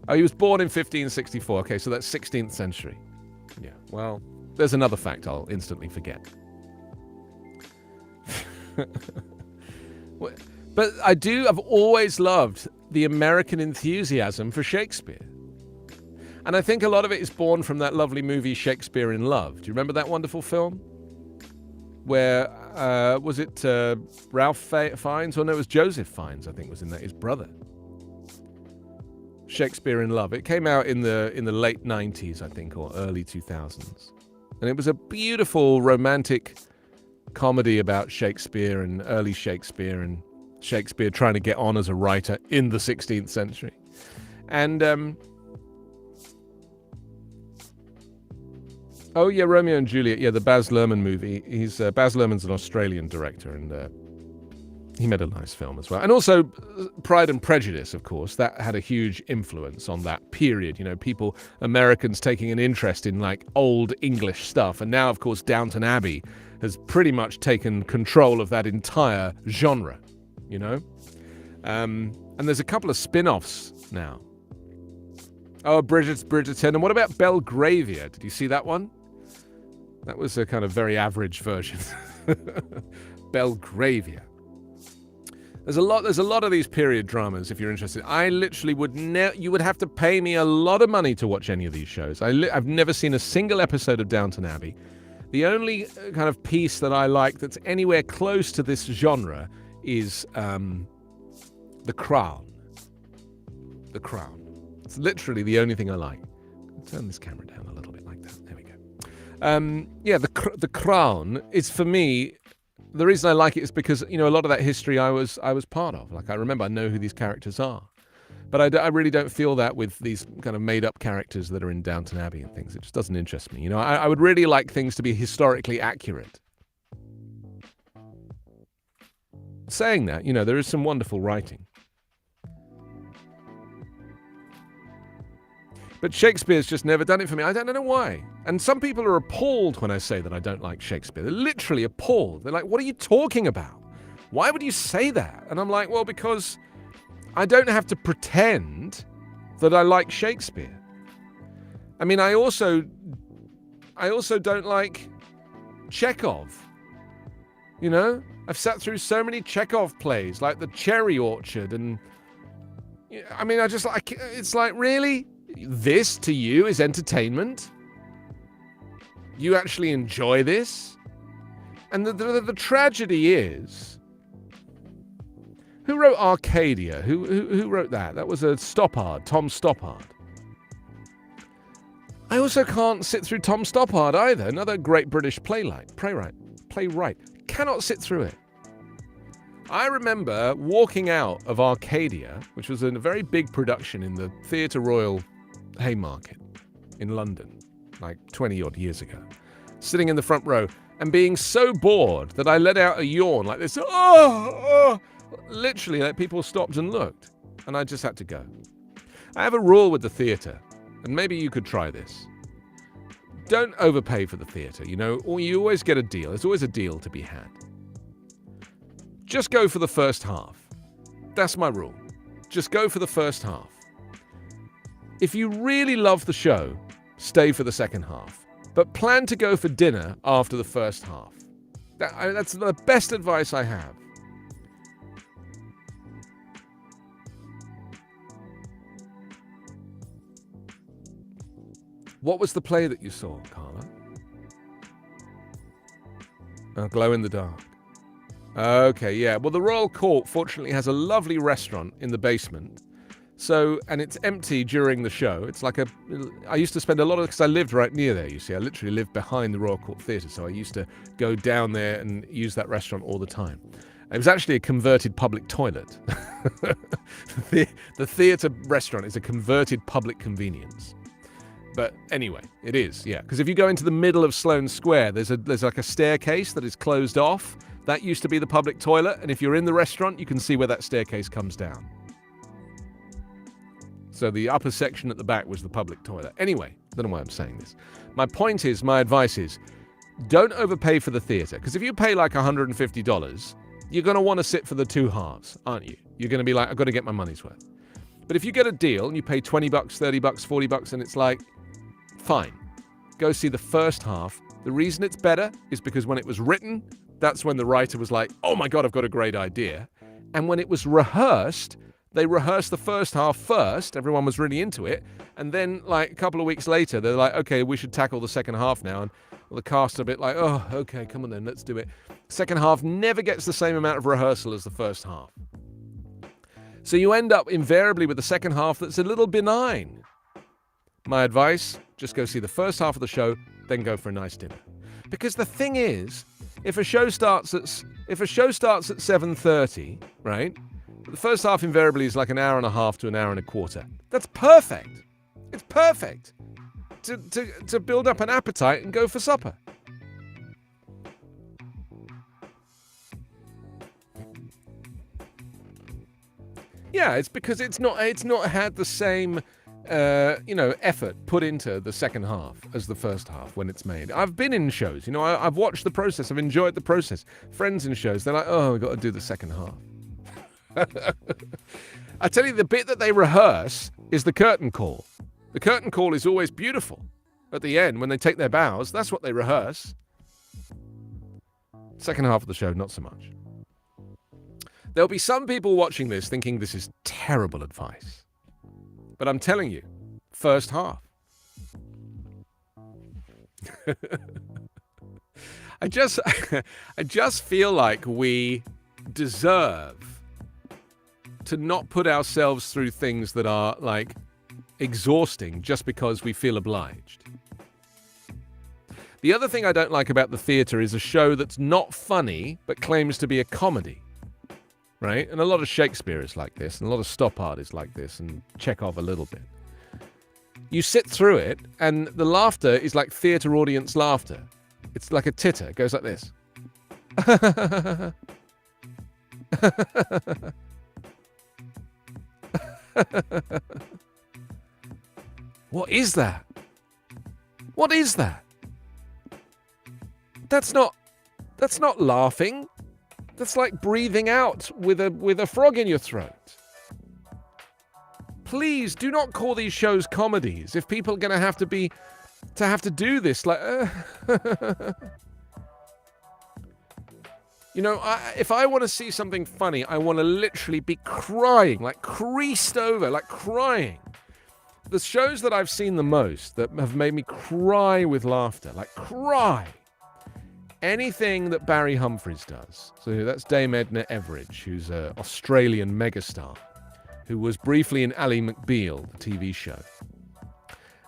Oh, he was born in 1564. Okay, so that's 16th century. Yeah, well, there's another fact I'll instantly forget. But I've always loved the American enthusiasm for Shakespeare. And I think a lot of it is born from that lovely movie Shakespeare in Love. Do you remember that wonderful film? Where, was it Ralph Fiennes? Or no, it was Joseph Fiennes, I think, was in that, his brother. Shakespeare in Love. It came out in the late 90s, I think, or early 2000s. And it was a beautiful romantic comedy about Shakespeare and early Shakespeare and Shakespeare trying to get on as a writer in the 16th century. And, oh yeah, Romeo and Juliet. Yeah, the Baz Luhrmann movie. Baz Luhrmann's an Australian director, and he made a nice film as well. And also Pride and Prejudice, of course, that had a huge influence on that period. Americans taking an interest in old English stuff. And now, of course, Downton Abbey has pretty much taken control of that entire genre, And there's a couple of spin-offs now. Oh, Bridgerton. And what about Belgravia? Did you see that one? That was a kind of very average version. Belgravia. There's a lot of these period dramas if you're interested. I literally you would have to pay me a lot of money to watch any of these shows. I've never seen a single episode of Downton Abbey. The only kind of piece that I like that's anywhere close to this genre is The Crown. The Crown. It's literally the only thing I like. turn this camera down a little bit like that. There we go. Yeah, the Crown is, for me, the reason I like it is because, a lot of that history I was part of. Like, I know who these characters are. But I really don't feel that with these kind of made-up characters that are in Downton Abbey and things. It just doesn't interest me. I would really like things to be historically accurate. Saying that, there is some wonderful writing. But Shakespeare's just never done it for me. I don't know why. And some people are appalled when I say that I don't like Shakespeare. They're literally appalled. They're like, what are you talking about? Why would you say that? And I'm like, well, because I don't have to pretend that I like Shakespeare. I mean, I also don't like Chekhov. I've sat through so many Chekhov plays, like The Cherry Orchard, and I mean, it's like, really? This to you is entertainment? You actually enjoy this? And the tragedy is, who wrote Arcadia? Who wrote that? That was a Stoppard, Tom Stoppard. I also can't sit through Tom Stoppard either, another great British playwright. Cannot sit through it. I remember walking out of Arcadia, which was a very big production in the Theatre Royal Haymarket in London, like 20-odd years ago, sitting in the front row and being so bored that I let out a yawn like this. Literally, like, people stopped and looked, and I just had to go. I have a rule with the theatre, and maybe you could try this. Don't overpay for the theatre, or you always get a deal. There's always a deal to be had. Just go for the first half. That's my rule. Just go for the first half. If you really love the show, stay for the second half. But plan to go for dinner after the first half. That's the best advice I have. What was the play that you saw, Carla? Glow in the Dark. Okay, yeah. Well, the Royal Court, fortunately, has a lovely restaurant in the basement. And it's empty during the show. It's like I used to spend a lot of, because I lived right near there, you see. I literally lived behind the Royal Court Theatre, so I used to go down there and use that restaurant all the time. It was actually a converted public toilet. The theatre restaurant is a converted public convenience. But anyway, it is, yeah. Because if you go into the middle of Sloane Square, there's like a staircase that is closed off. That used to be the public toilet, and if you're in the restaurant, you can see where that staircase comes down. So the upper section at the back was the public toilet. Anyway, I don't know why I'm saying this. My advice is, don't overpay for the theatre. Because if you pay like $150, you're going to want to sit for the two halves, aren't you? You're going to be like, I've got to get my money's worth. But if you get a deal and you pay $20, $30, $40, and it's like, fine, go see the first half. The reason it's better is because when it was written, that's when the writer was like, oh my God, I've got a great idea. And when it was rehearsed, they rehearsed the first half first. Everyone was really into it. And then, like, a couple of weeks later, they're like, okay, we should tackle the second half now. And the cast are a bit like, oh, okay, come on then, let's do it. Second half never gets the same amount of rehearsal as the first half. So you end up invariably with the second half that's a little benign. My advice, just go see the first half of the show, then go for a nice dinner. Because the thing is, if a show starts at 7:30, right? The first half invariably is like an hour and a half to an hour and a quarter. That's perfect. It's perfect to build up an appetite and go for supper. Yeah, it's because it's not had the same effort put into the second half as the first half when it's made. I've been in shows, I've watched the process, I've enjoyed the process. Friends in shows, they're like, oh, we've got to do the second half. I tell you, the bit that they rehearse is the curtain call. The curtain call is always beautiful. At the end, when they take their bows, that's what they rehearse. Second half of the show, not so much. There'll be some people watching this thinking this is terrible advice. But I'm telling you, first half. I just feel like we deserve to not put ourselves through things that are like exhausting just because we feel obliged. The other thing I don't like about the theatre is a show that's not funny but claims to be a comedy, right? And a lot of Shakespeare is like this, and a lot of Stoppard is like this, and Chekhov a little bit. You sit through it, and the laughter is like theatre audience laughter. It's like a titter. It goes like this. What is that? What is that? That's not laughing. That's like breathing out with a frog in your throat. Please do not call these shows comedies if people are going to have to do this. Like, you know, if I want to see something funny, I want to literally be crying, like creased over, like crying. The shows that I've seen the most that have made me cry with laughter, like cry. Anything that Barry Humphries does. So that's Dame Edna Everage, who's an Australian megastar, who was briefly in Ally McBeal, the TV show,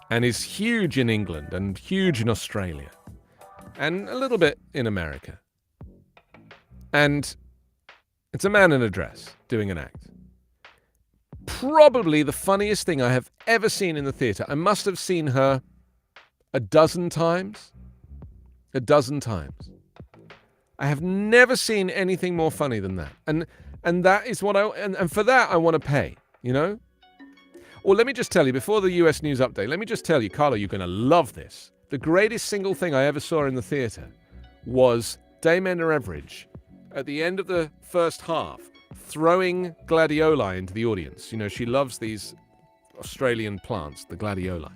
and is huge in England and huge in Australia, and a little bit in America. And it's a man in a dress doing an act. Probably the funniest thing I have ever seen in the theatre. I must have seen her a dozen times. A dozen times. I have never seen anything more funny than that. And that is what and for that I want to pay, you know? Or let me just tell you, before the US News Update, let me just tell you, Carlo, you're going to love this. The greatest single thing I ever saw in the theatre was Dame Edna Everage at the end of the first half throwing gladioli into the audience. You know, she loves these Australian plants, the gladioli.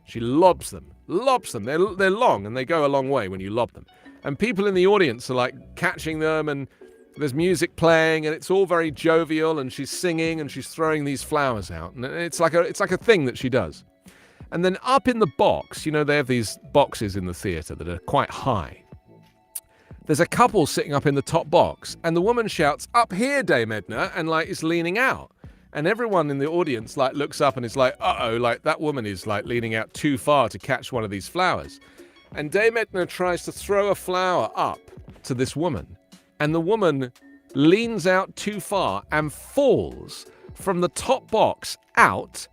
She lobs them. They're long and they go a long way when you lob them. And people in the audience are like catching them, and there's music playing, and it's all very jovial, and she's singing and she's throwing these flowers out. And it's like a thing that she does. And then up in the box, you know, they have these boxes in the theatre that are quite high. There's a couple sitting up in the top box, and the woman shouts, "Up here, Dame Edna," and like is leaning out. And everyone in the audience like looks up and is like, uh-oh, like that woman is like leaning out too far to catch one of these flowers. And Dame Edna tries to throw a flower up to this woman. And the woman leans out too far and falls from the top box out.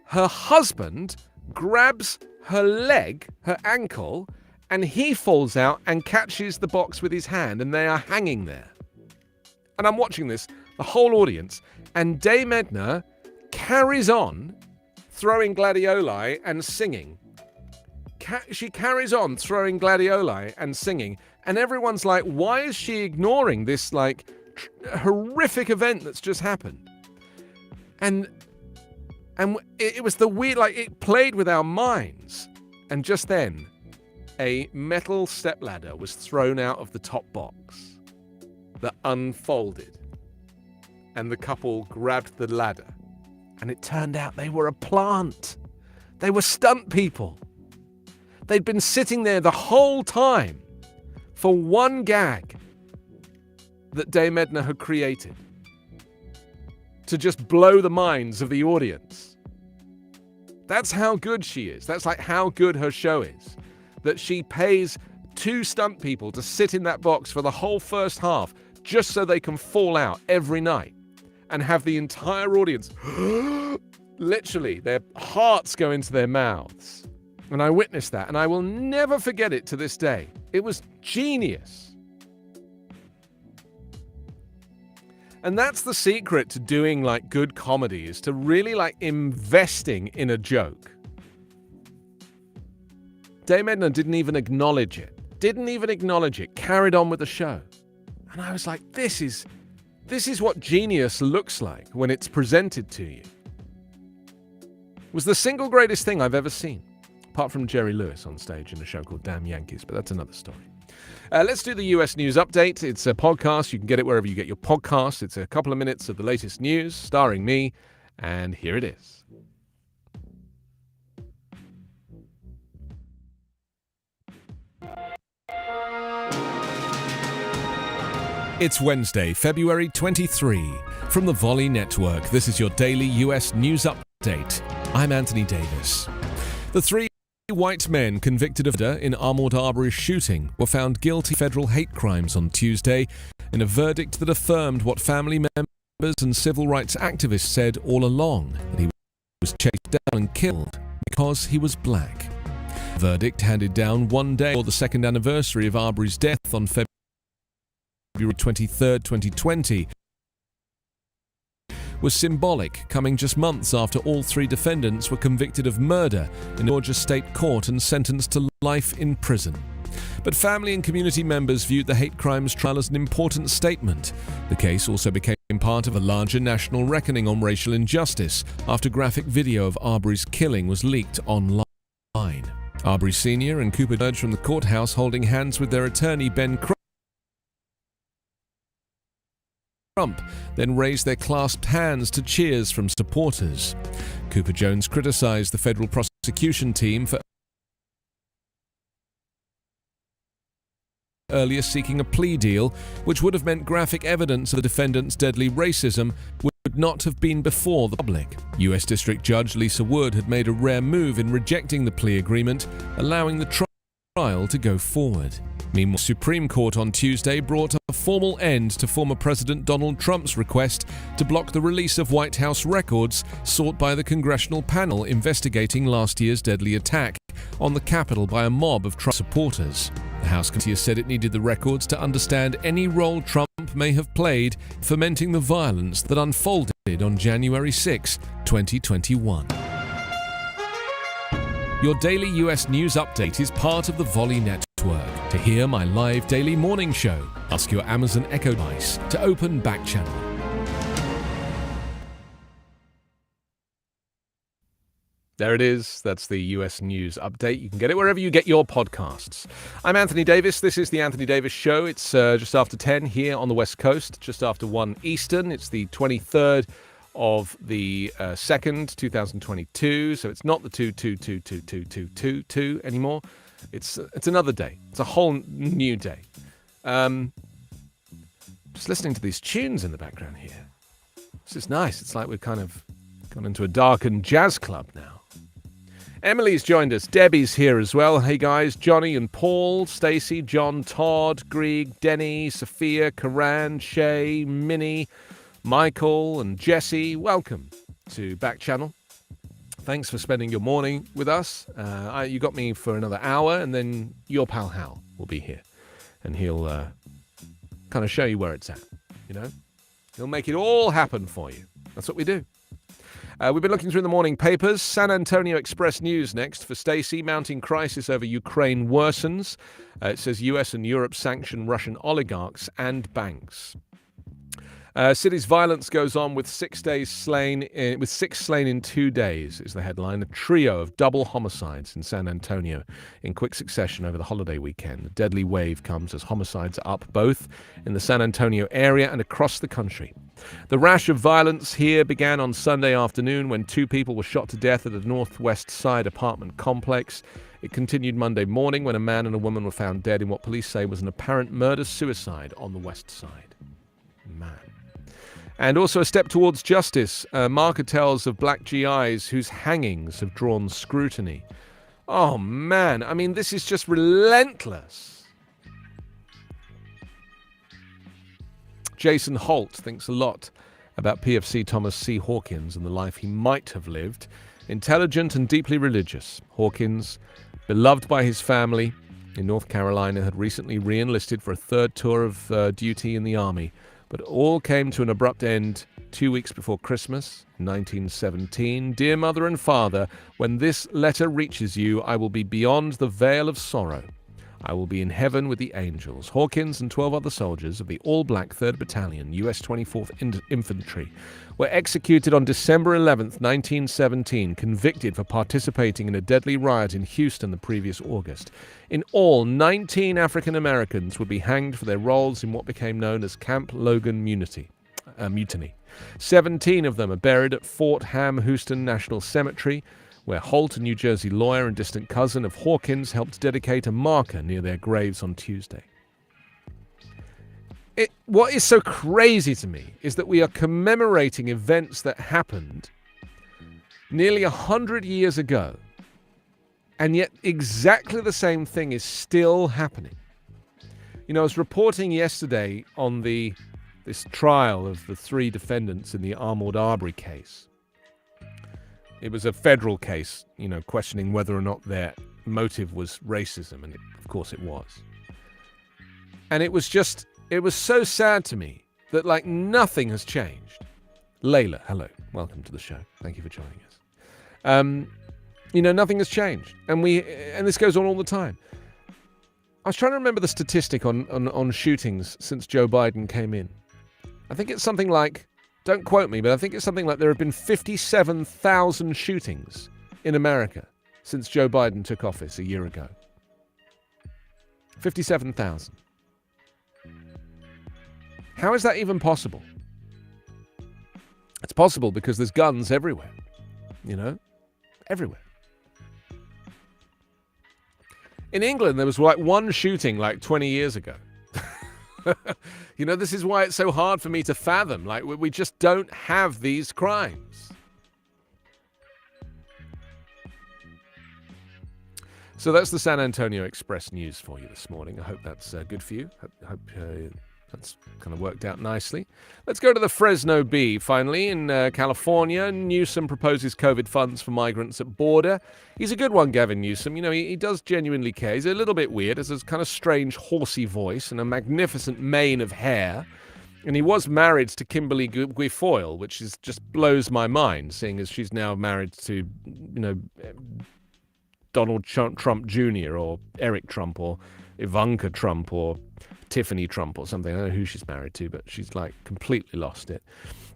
Her husband grabs her leg, her ankle, and he falls out and catches the box with his hand, and they are hanging there. And I'm watching this, the whole audience, and Dame Edna carries on throwing gladioli and singing. She carries on throwing gladioli and singing, and everyone's like, why is she ignoring this like horrific event that's just happened? And it was the weird, like it played with our minds. And just then, a metal stepladder was thrown out of the top box that unfolded. And the couple grabbed the ladder. And it turned out they were a plant. They were stunt people. They'd been sitting there the whole time for one gag that Dame Edna had created to just blow the minds of the audience. That's how good she is. That's like how good her show is. That she pays 2 stunt people to sit in that box for the whole first half just so they can fall out every night and have the entire audience, literally, their hearts go into their mouths. And I witnessed that, and I will never forget it to this day. It was genius. And that's the secret to doing like good comedy, is to really like investing in a joke. Dame Edna didn't even acknowledge it. Carried on with the show. And I was like, this is what genius looks like when it's presented to you. It was the single greatest thing I've ever seen. Apart from Jerry Lewis on stage in a show called Damn Yankees, but that's another story. Let's do the US News Update. It's a podcast. You can get it wherever you get your podcasts. It's a couple of minutes of the latest news, starring me, and here it is. It's Wednesday, February 23. From the Volley Network, this is your daily US News Update. I'm Anthony Davis. The three white men convicted of murder in Ahmaud Arbery's shooting were found guilty of federal hate crimes on Tuesday in a verdict that affirmed what family members and civil rights activists said all along, that he was chased down and killed because he was black. The verdict, handed down one day before the second anniversary of Arbery's death on February 23, 2020, was symbolic, coming just months after all three defendants were convicted of murder in Georgia state court and sentenced to life in prison. But family and community members viewed the hate crimes trial as an important statement. The case also became part of a larger national reckoning on racial injustice after graphic video of Arbery's killing was leaked online. Arbery Sr. and Cooper emerged from the courthouse holding hands with their attorney Ben Trump, then raised their clasped hands to cheers from supporters. Cooper Jones criticized the federal prosecution team for earlier seeking a plea deal, which would have meant graphic evidence of the defendant's deadly racism would not have been before the public. U.S. District Judge Lisa Wood had made a rare move in rejecting the plea agreement, allowing the trial to go forward. Meanwhile, the Supreme Court on Tuesday brought a formal end to former President Donald Trump's request to block the release of White House records sought by the congressional panel investigating last year's deadly attack on the Capitol by a mob of Trump supporters. The House committee said it needed the records to understand any role Trump may have played fomenting the violence that unfolded on January 6, 2021. Your daily US news update is part of the Volley Network. To hear my live daily morning show, ask your Amazon Echo device to open Backchannel. There it is. That's the US News Update. You can get it wherever you get your podcasts. I'm Anthony Davis. This is the Anthony Davis Show. It's just after 10 here on the West Coast, just after 1 Eastern. It's the 23rd of the 2nd, 2022. So it's not the 2 anymore. It's another day. It's a whole new day. Just listening to these tunes in the background here. This is nice. It's like we've kind of gone into a darkened jazz club now. Emily's joined us. Debbie's here as well. Hey guys, Johnny and Paul, Stacey, John, Todd, Greg, Denny, Sophia, Karan, Shay, Minnie, Michael and Jesse. Welcome to Backchannel. Thanks for spending your morning with us. You got me for another hour, and then your pal Hal will be here. And he'll kind of show you where it's at, you know? He'll make it all happen for you. That's what we do. We've been looking through the morning papers. San Antonio Express News next for Stacey. Mounting crisis over Ukraine worsens. It says US and Europe sanction Russian oligarchs and banks. City's violence goes on with 6 slain in 2 days, is the headline. A trio of double homicides in San Antonio in quick succession over the holiday weekend. The deadly wave comes as homicides are up both in the San Antonio area and across the country. The rash of violence here began on Sunday afternoon when 2 people were shot to death at a Northwest Side apartment complex. It continued Monday morning when a man and a woman were found dead in what police say was an apparent murder-suicide on the West Side. Man. And also a step towards justice. Marker tells of black GIs whose hangings have drawn scrutiny. Oh, man. I mean, this is just relentless. Jason Holt thinks a lot about PFC Thomas C. Hawkins and the life he might have lived. Intelligent and deeply religious, Hawkins, beloved by his family in North Carolina, had recently re-enlisted for a third tour of duty in the Army. But all came to an abrupt end 2 weeks before Christmas, 1917. Dear Mother and Father, when this letter reaches you, I will be beyond the veil of sorrow. I will be in heaven with the angels. Hawkins and 12 other soldiers of the all-black 3rd Battalion, U.S. 24th Infantry, were executed on December 11th, 1917, convicted for participating in a deadly riot in Houston the previous August. In all, 19 African Americans would be hanged for their roles in what became known as Camp Logan Mutiny. 17 of them are buried at Fort Ham Houston National Cemetery, where Holt, a New Jersey lawyer and distant cousin of Hawkins, helped dedicate a marker near their graves on Tuesday. What is so crazy to me is that we are commemorating events that happened nearly 100 years ago, and yet exactly the same thing is still happening. I was reporting yesterday on this trial of the 3 defendants in the Ahmaud Arbery case. It was a federal case, questioning whether or not their motive was racism, and of course it was. And it was so sad to me that nothing has changed. Layla, hello, welcome to the show. Thank you for joining us. Nothing has changed, and this goes on all the time. I was trying to remember the statistic on shootings since Joe Biden came in. I think it's something like, don't quote me, but I think it's something like there have been 57,000 shootings in America since Joe Biden took office a year ago. 57,000. How is that even possible? It's possible because there's guns everywhere. Everywhere. In England, there was one shooting 20 years ago. This is why it's so hard for me to fathom. We just don't have these crimes. So that's the San Antonio Express news for you this morning. I hope that's good for you. I hope that's kind of worked out nicely. Let's go to the Fresno Bee, finally, in California. Newsom proposes COVID funds for migrants at border. He's a good one, Gavin Newsom. He does genuinely care. He's a little bit weird. Has this kind of strange, horsey voice and a magnificent mane of hair. And he was married to Kimberly Guilfoyle, which just blows my mind, seeing as she's now married to, Donald Trump Jr. or Eric Trump or Ivanka Trump or Tiffany Trump or something. I don't know who she's married to, but she's completely lost it.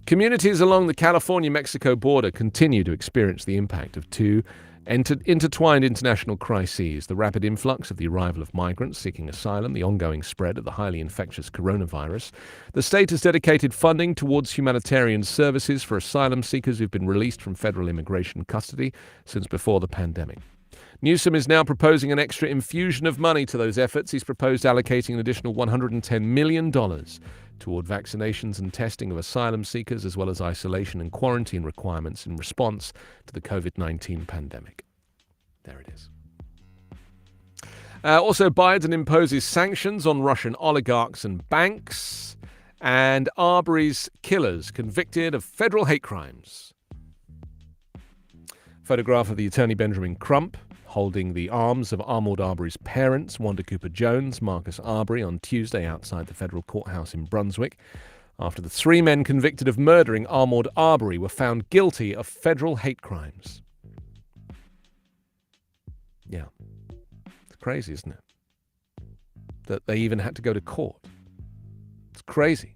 Communities along the California-Mexico border continue to experience the impact of 2 intertwined international crises: the rapid influx of the arrival of migrants seeking asylum, the ongoing spread of the highly infectious coronavirus. The state has dedicated funding towards humanitarian services for asylum seekers who've been released from federal immigration custody since before the pandemic. Newsom is now proposing an extra infusion of money to those efforts. He's proposed allocating an additional $110 million toward vaccinations and testing of asylum seekers, as well as isolation and quarantine requirements in response to the COVID-19 pandemic. There it is. Also, Biden imposes sanctions on Russian oligarchs and banks, and Arbery's killers convicted of federal hate crimes. Photograph of the attorney Benjamin Crump holding the arms of Ahmaud Arbery's parents, Wanda Cooper Jones, Marcus Arbery, on Tuesday outside the federal courthouse in Brunswick, after the 3 men convicted of murdering Ahmaud Arbery were found guilty of federal hate crimes. Yeah. It's crazy, isn't it? That they even had to go to court. It's crazy.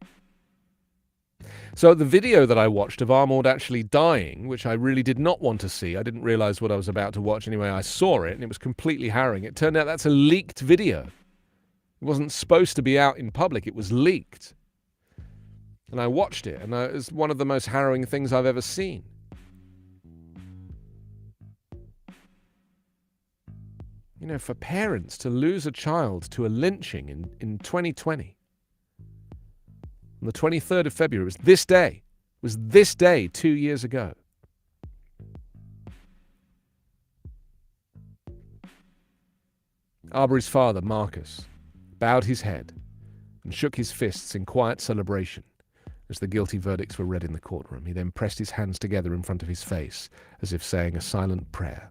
So the video that I watched of Ahmaud actually dying, which I really did not want to see, I didn't realize what I was about to watch anyway. I saw it and it was completely harrowing. It turned out that's a leaked video. It wasn't supposed to be out in public. It was leaked. And I watched it, and it was one of the most harrowing things I've ever seen. For parents to lose a child to a lynching in 2020. On the 23rd of February, it was this day 2 years ago. Arbery's father, Marcus, bowed his head and shook his fists in quiet celebration as the guilty verdicts were read in the courtroom. He then pressed his hands together in front of his face, as if saying a silent prayer.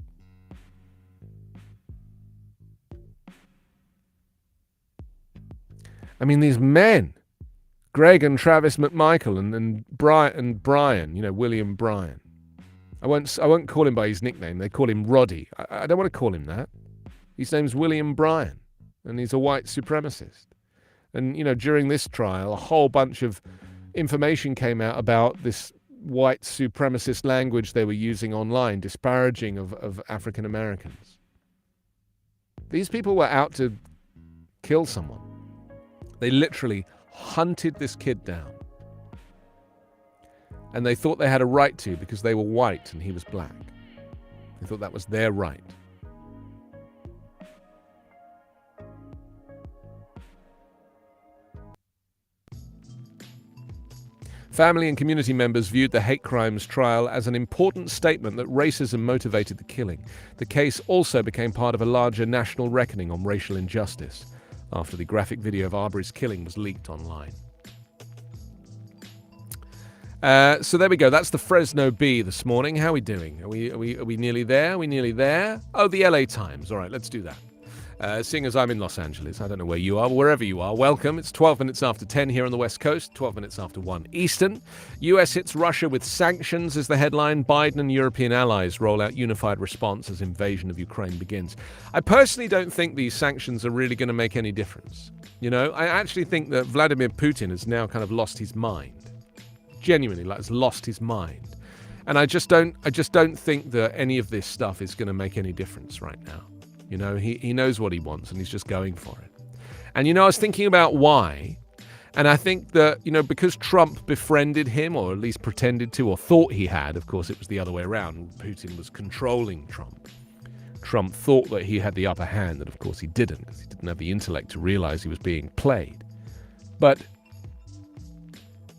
I mean, these men, Greg and Travis McMichael and Brian, William Bryan. I won't call him by his nickname. They call him Roddy. I don't want to call him that. His name's William Bryan, and he's a white supremacist. And, during this trial, a whole bunch of information came out about this white supremacist language they were using online, disparaging of African Americans. These people were out to kill someone. They literally hunted this kid down. And they thought they had a right to because they were white and he was black. They thought that was their right. Family and community members viewed the hate crimes trial as an important statement that racism motivated the killing. The case also became part of a larger national reckoning on racial injustice after the graphic video of Arbery's killing was leaked online. So there we go. That's the Fresno Bee this morning. How are we doing? Are we nearly there? Are we nearly there? Oh, the LA Times. All right, let's do that. Seeing as I'm in Los Angeles, I don't know where you are, but wherever you are, welcome. It's 12 minutes after 10 here on the West Coast, 12 minutes after 1 Eastern. US hits Russia with sanctions is the headline. Biden and European allies roll out unified response as invasion of Ukraine begins. I personally don't think these sanctions are really going to make any difference. You know, I actually think that Vladimir Putin has now kind of lost his mind. Genuinely, has lost his mind. And I just don't think that any of this stuff is going to make any difference right now. You know, he knows what he wants and he's just going for it. And, you know, I was thinking about why. And I think that, you know, because Trump befriended him, or at least pretended to, or thought he had, of course, it was the other way around. Putin was controlling Trump. Trump thought that he had the upper hand, and of course he didn't, because he didn't have the intellect to realize he was being played. But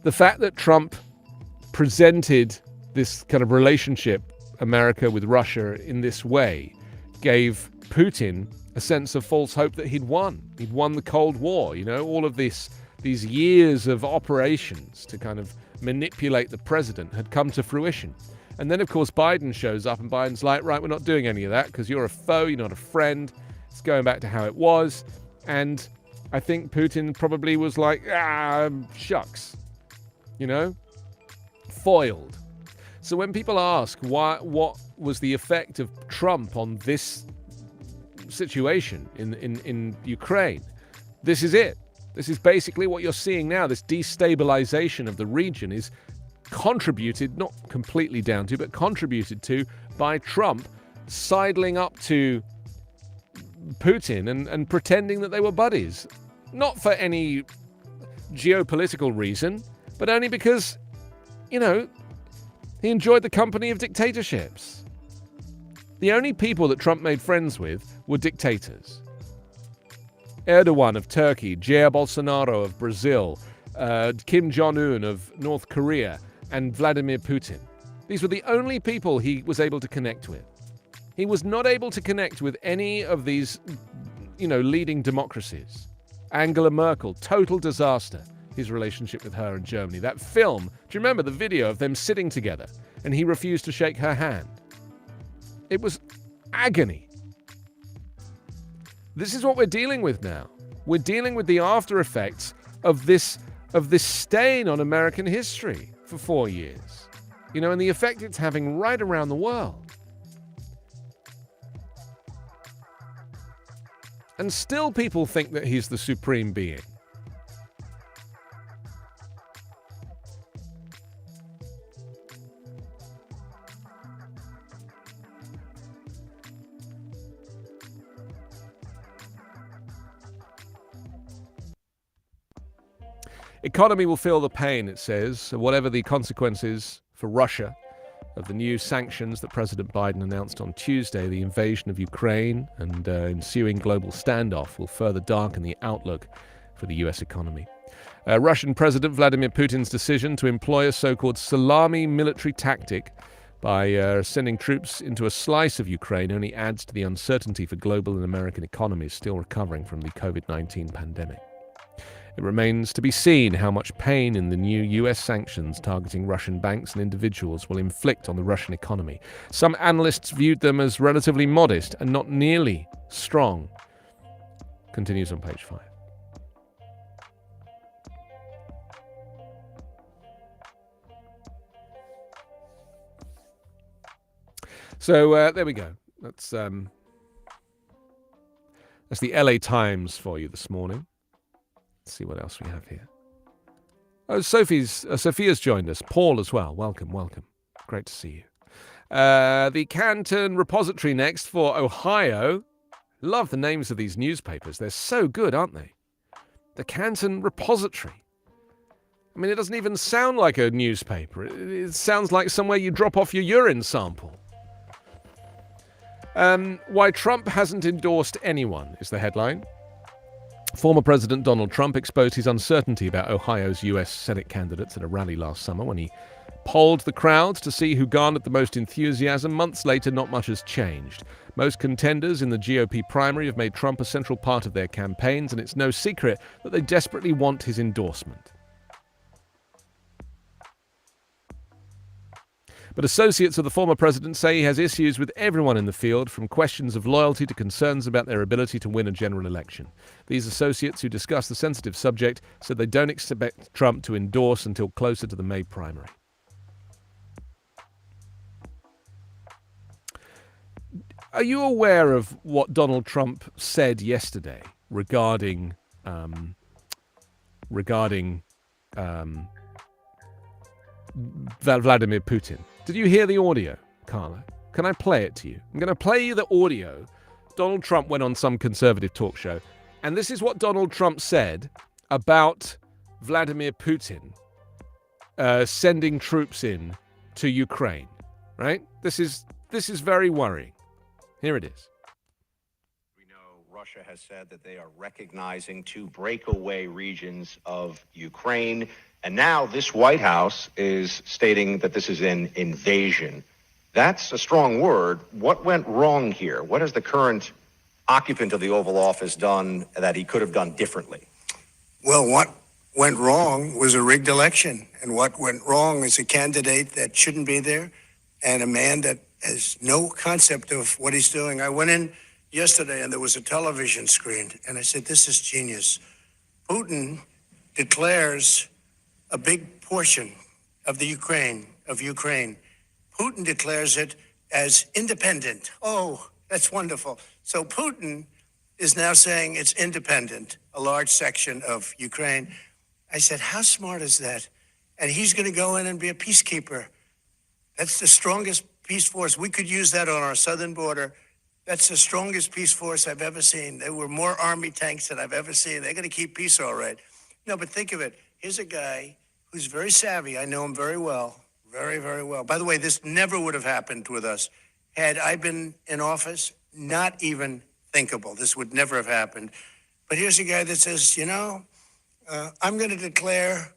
the fact that Trump presented this kind of relationship, America with Russia, in this way, gave Putin a sense of false hope that he'd won. He'd won the Cold War. You know, all of these years of operations to kind of manipulate the president had come to fruition. And then, of course, Biden shows up and Biden's like, right, we're not doing any of that because you're a foe, you're not a friend. It's going back to how it was. And I think Putin probably was like, shucks, you know, foiled. So when people ask what was the effect of Trump on this situation in Ukraine, this is it. This is basically what you're seeing now. This destabilization of the region is contributed, not completely down to, but contributed to by Trump sidling up to Putin and pretending that they were buddies. Not for any geopolitical reason, but only because, you know, he enjoyed the company of dictatorships. The only people that Trump made friends with were dictators. Erdogan of Turkey, Jair Bolsonaro of Brazil, Kim Jong-un of North Korea, and Vladimir Putin. These were the only people he was able to connect with. He was not able to connect with any of these, you know, leading democracies. Angela Merkel, total disaster, his relationship with her in Germany. That film, do you remember the video of them sitting together and he refused to shake her hand? It was agony. This is what we're dealing with now. We're dealing with the after effects of this stain on American history for 4 years. You know, and the effect it's having right around the world. And still people think that he's the supreme being. Economy will feel the pain, it says, whatever the consequences for Russia of the new sanctions that President Biden announced on Tuesday. The invasion of Ukraine and ensuing global standoff will further darken the outlook for the U.S. economy. Russian President Vladimir Putin's decision to employ a so-called salami military tactic by sending troops into a slice of Ukraine only adds to the uncertainty for global and American economies still recovering from the COVID-19 pandemic. It remains to be seen how much pain in the new US sanctions targeting Russian banks and individuals will inflict on the Russian economy. Some analysts viewed them as relatively modest and not nearly strong. Continues on page 5. So there we go. That's the LA Times for you this morning. Let's see what else we have here. Oh, Sophia's joined us. Paul as well. Welcome. Great to see you. The Canton Repository next for Ohio. Love the names of these newspapers. They're so good, aren't they? The Canton Repository. I mean, it doesn't even sound like a newspaper. It sounds like somewhere you drop off your urine sample. Why Trump hasn't endorsed anyone is the headline. Former President Donald Trump exposed his uncertainty about Ohio's U.S. Senate candidates at a rally last summer when he polled the crowds to see who garnered the most enthusiasm. Months later, not much has changed. Most contenders in the GOP primary have made Trump a central part of their campaigns, and it's no secret that they desperately want his endorsement. But associates of the former president say he has issues with everyone in the field, from questions of loyalty to concerns about their ability to win a general election. These associates who discuss the sensitive subject said they don't expect Trump to endorse until closer to the May primary. Are you aware of what Donald Trump said yesterday regarding Vladimir Putin? Did you hear the audio, Carla? Can I play it to you? I'm going to play you the audio. Donald Trump went on some conservative talk show, and this is what Donald Trump said about Vladimir Putin sending troops in to Ukraine. Right? This is very worrying. Here it is. We know Russia has said that they are recognizing 2 breakaway regions of Ukraine. And now this White House is stating that this is an invasion. That's a strong word. What went wrong here? What has the current occupant of the Oval Office done that he could have done differently? Well, what went wrong was a rigged election. And what went wrong is a candidate that shouldn't be there and a man that has no concept of what he's doing. I went in yesterday and there was a television screen and I said, this is genius. Putin declares a big portion of the Ukraine. Putin declares it as independent. Oh, that's wonderful. So Putin is now saying it's independent, a large section of Ukraine. I said, how smart is that? And he's going to go in and be a peacekeeper. That's the strongest peace force. We could use that on our southern border. That's the strongest peace force I've ever seen. There were more army tanks than I've ever seen. They're going to keep peace all right. No, but think of it. Here's a guy who's very savvy. I know him very well, very, very well. By the way, this never would have happened with us. Had I been in office, not even thinkable. This would never have happened. But here's a guy that says, I'm going to declare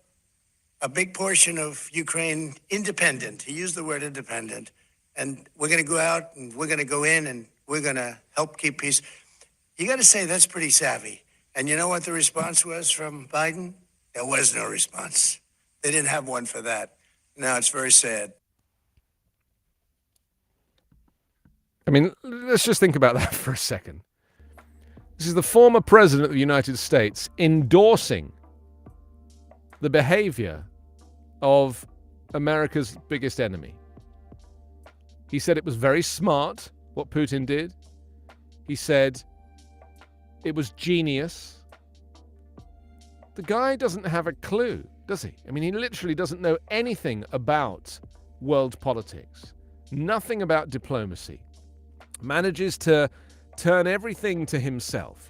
a big portion of Ukraine independent. He used the word independent. And we're going to go out and we're going to go in and we're going to help keep peace. You got to say that's pretty savvy. And you know what the response was from Biden? There was no response. They didn't have one for that. Now it's very sad. I mean, let's just think about that for a second. This is the former president of the United States endorsing the behavior of America's biggest enemy. He said it was very smart what Putin did. He said it was genius. The guy doesn't have a clue, does he? I mean, he literally doesn't know anything about world politics, nothing about diplomacy. Manages to turn everything to himself,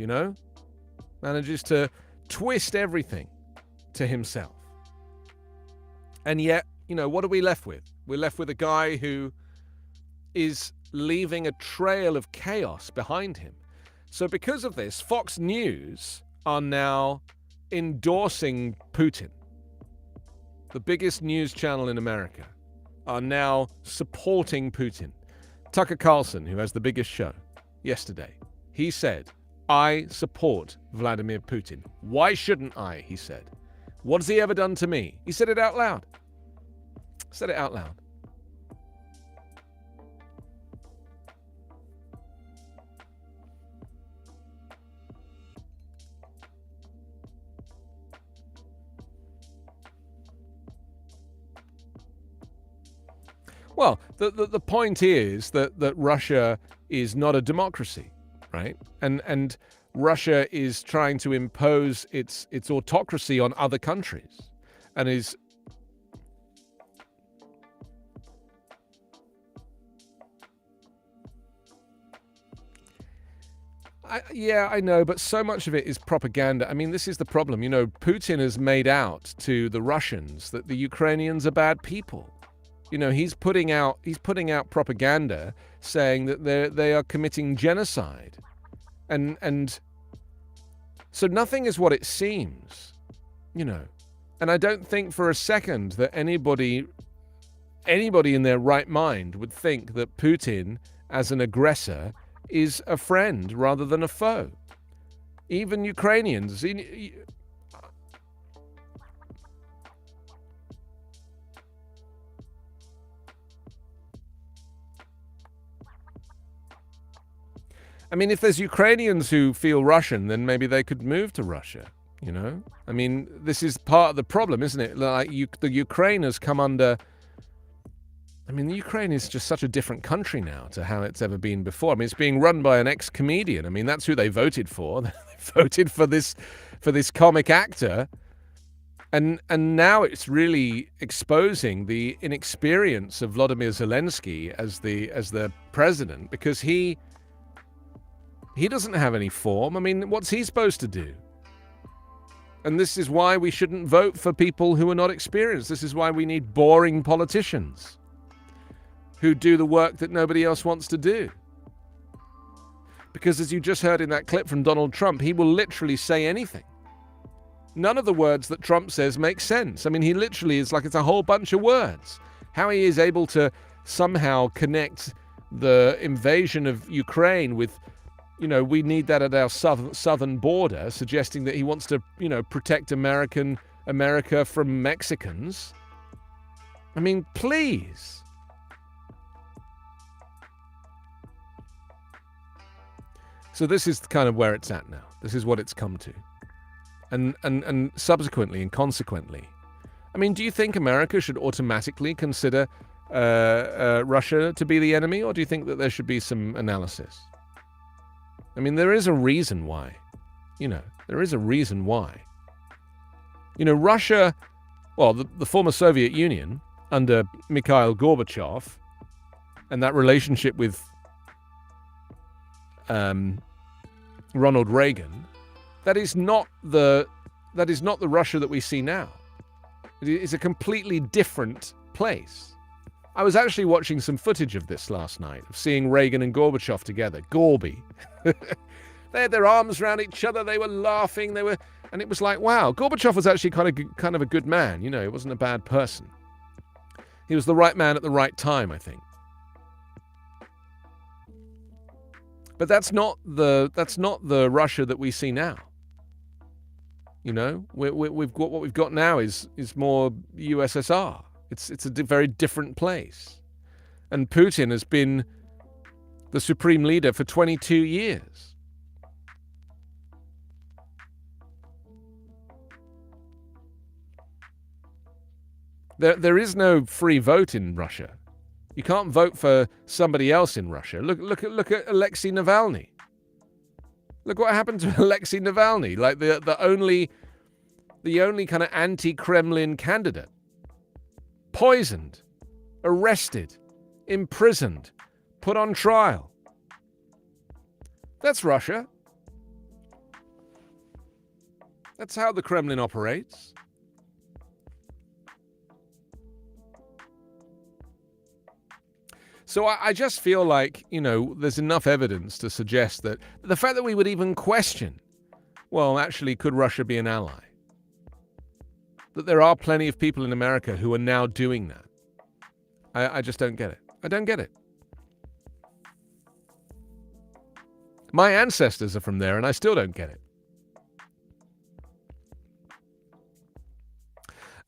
Manages to twist everything to himself. And yet, what are we left with? We're left with a guy who is leaving a trail of chaos behind him. So because of this, Fox News are now endorsing Putin. The biggest news channel in America are now supporting Putin. Tucker Carlson, who has the biggest show, yesterday, he said, I support Vladimir Putin. Why shouldn't I? He said. What has he ever done to me? He said it out loud. Said it out loud. Well, the point is that Russia is not a democracy, right? And Russia is trying to impose its autocracy on other countries, and is I know, but so much of it is propaganda. I mean, this is the problem. Putin has made out to the Russians that the Ukrainians are bad people. He's putting out propaganda saying that they are committing genocide, and So nothing is what it seems, you know. And I don't think for a second that anybody in their right mind would think that Putin, as an aggressor, is a friend rather than a foe. Even Ukrainians. I mean, if there's Ukrainians who feel Russian, then maybe they could move to Russia, you know? I mean, this is part of the problem, isn't it? Like, the Ukraine has come under... I mean, the Ukraine is just such a different country now to how it's ever been before. I mean, it's being run by an ex-comedian. I mean, that's who they voted for. They voted for this comic actor. And now it's really exposing the inexperience of Volodymyr Zelensky as the president, because he doesn't have any form. I mean, what's he supposed to do? And this is why we shouldn't vote for people who are not experienced. This is why we need boring politicians who do the work that nobody else wants to do. Because as you just heard in that clip from Donald Trump, he will literally say anything. None of the words that Trump says make sense. I mean, he literally is like it's a whole bunch of words. How he is able to somehow connect the invasion of Ukraine with, you know, we need that at our southern border, suggesting that he wants to, you know, protect America from Mexicans. I mean, please. So this is kind of where it's at now. This is what it's come to. And subsequently and consequently, I mean, do you think America should automatically consider Russia to be the enemy, or do you think that there should be some analysis? I mean, there is a reason why. You know, there is a reason why. You know, Russia, well, the former Soviet Union under Mikhail Gorbachev, and that relationship with Ronald Reagan, that is not the Russia that we see now. It is a completely different place. I was actually watching some footage of this last night, of seeing Reagan and Gorbachev together. Gorby. They had their arms around each other, they were laughing, and it was like, wow, Gorbachev was actually kind of a good man, you know, he wasn't a bad person. He was the right man at the right time, I think. But that's not the Russia that we see now. You know, we've got what we've got now is more USSR. It's a very different place, and Putin has been the supreme leader for 22 years. There is no free vote in Russia. You can't vote for somebody else in Russia. Look at Alexei Navalny. Look what happened to Alexei Navalny, like the only kind of anti-Kremlin candidate. Poisoned, arrested, imprisoned, put on trial. That's Russia. That's how the Kremlin operates. So I just feel like, you know, there's enough evidence to suggest that the fact that we would even question, well, actually, could Russia be an ally? That there are plenty of people in America who are now doing that. I just don't get it. I don't get it. My ancestors are from there, and I still don't get it.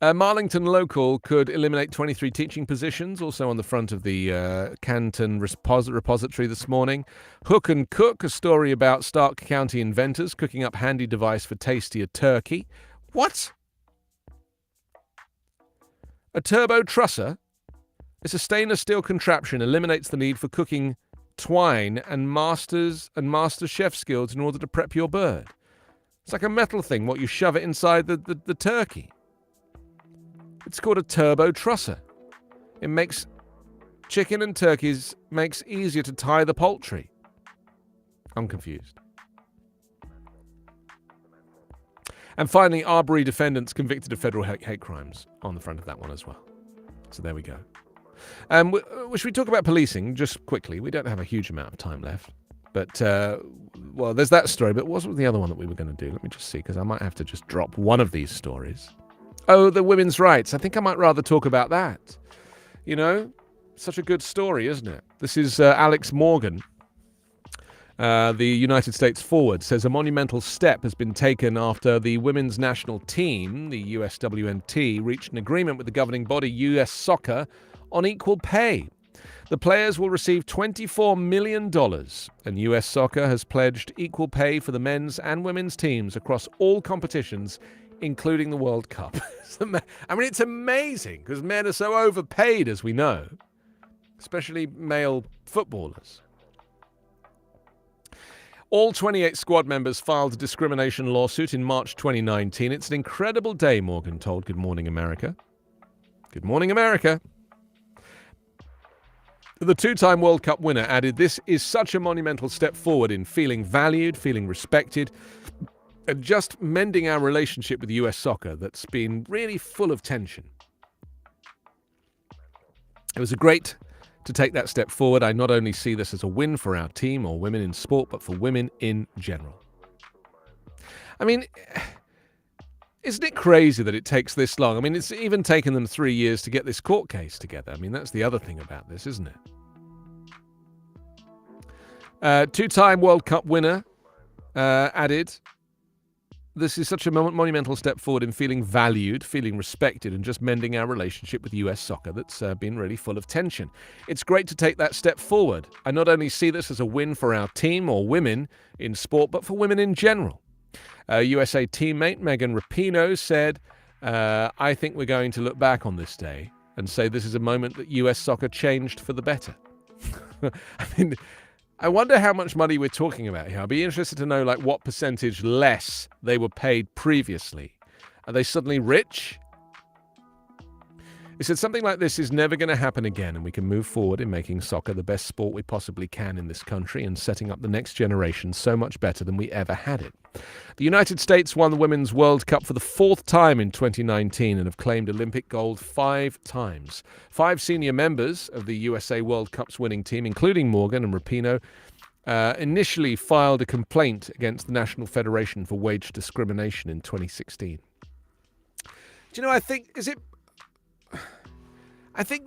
Marlington Local could eliminate 23 teaching positions, also on the front of the Canton repository this morning. Hook and Cook, a story about Stark County inventors cooking up handy device for tastier turkey. What? A turbo trusser? It's a stainless steel contraption, eliminates the need for cooking twine and master chef skills in order to prep your bird. It's like a metal thing, what you shove it inside the turkey. It's called a turbo trusser. It makes chicken and turkeys easier to tie the poultry. I'm confused. And finally, Arbery defendants convicted of federal hate crimes on the front of that one as well. So there we go. Should we talk about policing just quickly? We don't have a huge amount of time left. But, well, there's that story. But what was the other one that we were going to do? Let me just see, because I might have to just drop one of these stories. Oh, the women's rights. I think I might rather talk about that. You know, such a good story, isn't it? This is Alex Morgan, the United States forward, says a monumental step has been taken after the women's national team, the USWNT, reached an agreement with the governing body, US Soccer, on equal pay. The players will receive $24 million, and US Soccer has pledged equal pay for the men's and women's teams across all competitions, including the World Cup. I mean, it's amazing, because men are so overpaid, as we know, especially male footballers. All 28 squad members filed a discrimination lawsuit in March 2019. It's an incredible day, Morgan told Good Morning America. Good Morning America. The two-time World Cup winner added, "This is such a monumental step forward in feeling valued, feeling respected, and just mending our relationship with US Soccer that's been really full of tension. It was great to take that step forward. I not only see this as a win for our team or women in sport, but for women in general." I mean, isn't it crazy that it takes this long? I mean, it's even taken them 3 years to get this court case together. I mean, that's the other thing about this, isn't it? Two-time World Cup winner added, "This is such a monumental step forward in feeling valued, feeling respected, and just mending our relationship with US Soccer that's been really full of tension. It's great to take that step forward. I not only see this as a win for our team or women in sport, but for women in general." USA teammate Megan Rapinoe said, "I think we're going to look back on this day and say this is a moment that US Soccer changed for the better." I mean, I wonder how much money we're talking about here. I'd be interested to know, like, what percentage less they were paid previously. Are they suddenly rich? He said something like this is never going to happen again, and we can move forward in making soccer the best sport we possibly can in this country and setting up the next generation so much better than we ever had it. The United States won the Women's World Cup for the 4th time in 2019 and have claimed Olympic gold 5 times. 5 senior members of the USA World Cup's winning team, including Morgan and Rapinoe, initially filed a complaint against the National Federation for Wage Discrimination in 2016. Do you know, I think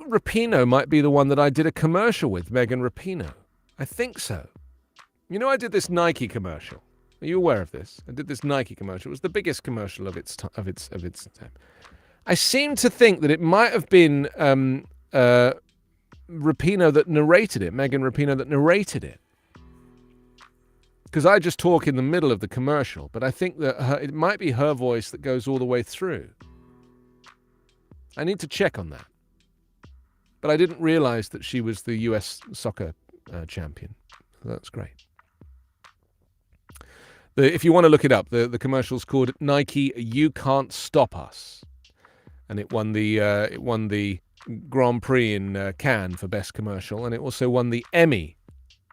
Rapinoe might be the one that I did a commercial with, Megan Rapinoe. I think so. You know, I did this Nike commercial. Are you aware of this? I did this Nike commercial. It was the biggest commercial of its time. I seem to think that it might have been Rapinoe that narrated it, Megan Rapinoe that narrated it. Because I just talk in the middle of the commercial, but I think that it might be her voice that goes all the way through. I need to check on that. But I didn't realize that she was the US soccer champion. So that's great. If you want to look it up, the commercial's called Nike You Can't Stop Us. And it won the Grand Prix in Cannes for Best Commercial, and it also won the Emmy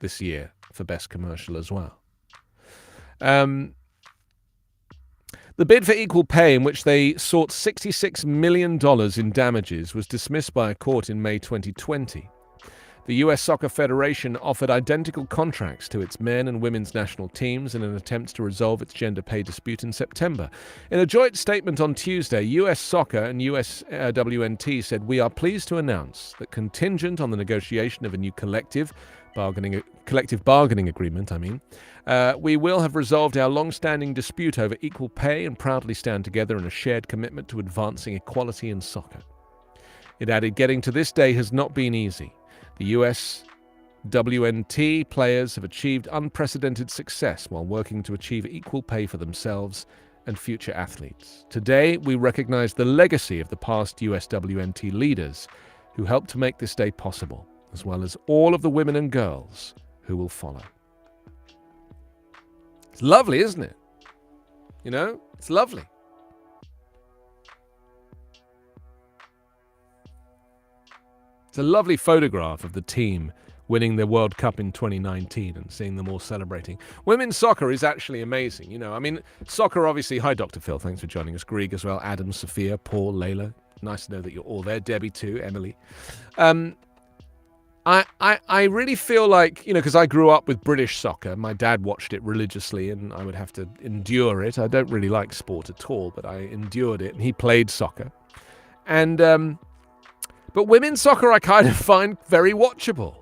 this year for Best Commercial as well. The bid for equal pay, in which they sought $66 million in damages, was dismissed by a court in May 2020. The US Soccer Federation offered identical contracts to its men and women's national teams in an attempt to resolve its gender pay dispute in September. In a joint statement on Tuesday, US Soccer and USWNT said, "We are pleased to announce that contingent on the negotiation of a new collective bargaining agreement, we will have resolved our long-standing dispute over equal pay and proudly stand together in a shared commitment to advancing equality in soccer." It added, "Getting to this day has not been easy. The USWNT players have achieved unprecedented success while working to achieve equal pay for themselves and future athletes. Today, we recognize the legacy of the past USWNT leaders who helped to make this day possible, as well as all of the women and girls who will follow." It's lovely, isn't it? You know, it's lovely. It's a lovely photograph of the team winning the World Cup in 2019 and seeing them all celebrating. Women's soccer is actually amazing. You know, I mean, soccer obviously... Hi, Dr. Phil. Thanks for joining us. Grieg as well. Adam, Sophia, Paul, Layla. Nice to know that you're all there. Debbie too. Emily. I I really feel like, because I grew up with British soccer. My dad watched it religiously and I would have to endure it. I don't really like sport at all, but I endured it. And he played soccer. And, but women's soccer I kind of find very watchable.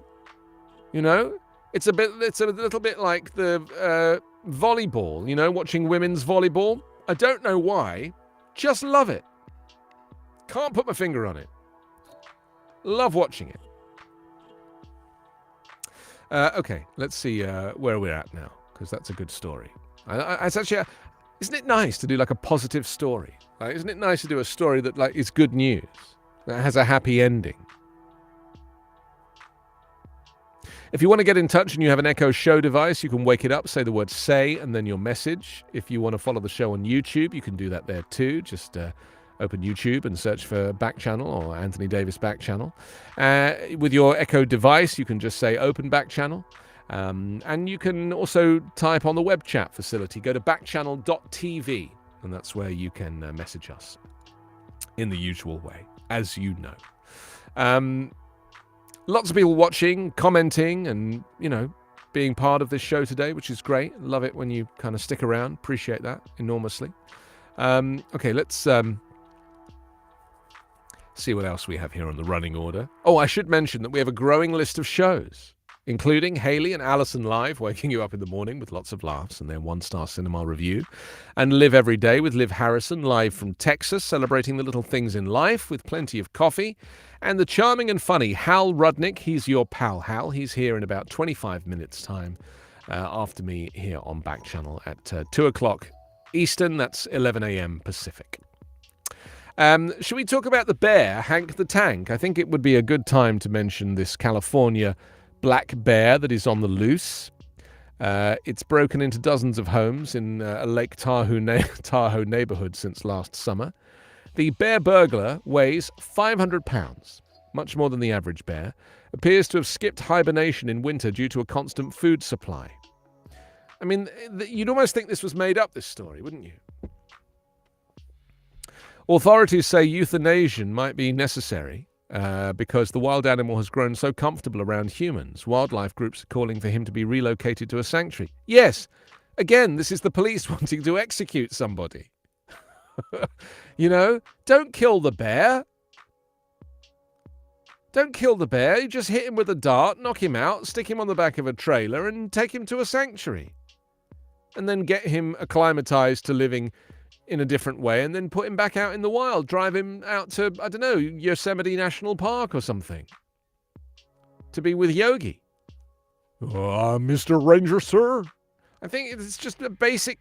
It's a little bit like the volleyball, watching women's volleyball. I don't know why. Just love it. Can't put my finger on it. Love watching it. Okay, let's see where we're at now, because that's a good story. It's actually, isn't it nice to do like a positive story? Isn't it nice to do a story that is good news, that has a happy ending? If you want to get in touch and you have an Echo Show device, you can wake it up, say the word "say" and then your message. If you want to follow the show on YouTube, you can do that there too. Just open YouTube and search for Backchannel or Anthony Davis Backchannel. With your Echo device, you can just say "open Backchannel." And you can also type on the web chat facility. Go to backchannel.tv, and that's where you can message us in the usual way, as you know. Lots of people watching, commenting, and, being part of this show today, which is great. Love it when you kind of stick around. Appreciate that enormously. Okay, let's see what else we have here on the running order. Oh, I should mention that we have a growing list of shows, including Haley and Alison Live, waking you up in the morning with lots of laughs and their one-star cinema review, and Live Every Day with Liv Harrison, live from Texas, celebrating the little things in life with plenty of coffee, and the charming and funny Hal Rudnick. He's your pal, Hal. He's here in about 25 minutes' time after me here on Backchannel at 2 o'clock Eastern. That's 11 a.m. Pacific. Should we talk about the bear, Hank the Tank? I think it would be a good time to mention this California black bear that is on the loose. It's broken into dozens of homes in a Lake Tahoe neighborhood since last summer. The bear burglar weighs 500 pounds, much more than the average bear, appears to have skipped hibernation in winter due to a constant food supply. I mean, you'd almost think this was made up, this story, wouldn't you? Authorities say euthanasia might be necessary because the wild animal has grown so comfortable around humans. Wildlife groups are calling for him to be relocated to a sanctuary. Yes, again, this is the police wanting to execute somebody. Don't kill the bear. Don't kill the bear. You just hit him with a dart, knock him out, stick him on the back of a trailer and take him to a sanctuary. And then get him acclimatized to living in a different way and then put him back out in the wild. Drive him out to, I don't know, Yosemite National Park or something. To be with Yogi. Mr. Ranger, sir. I think it's just a basic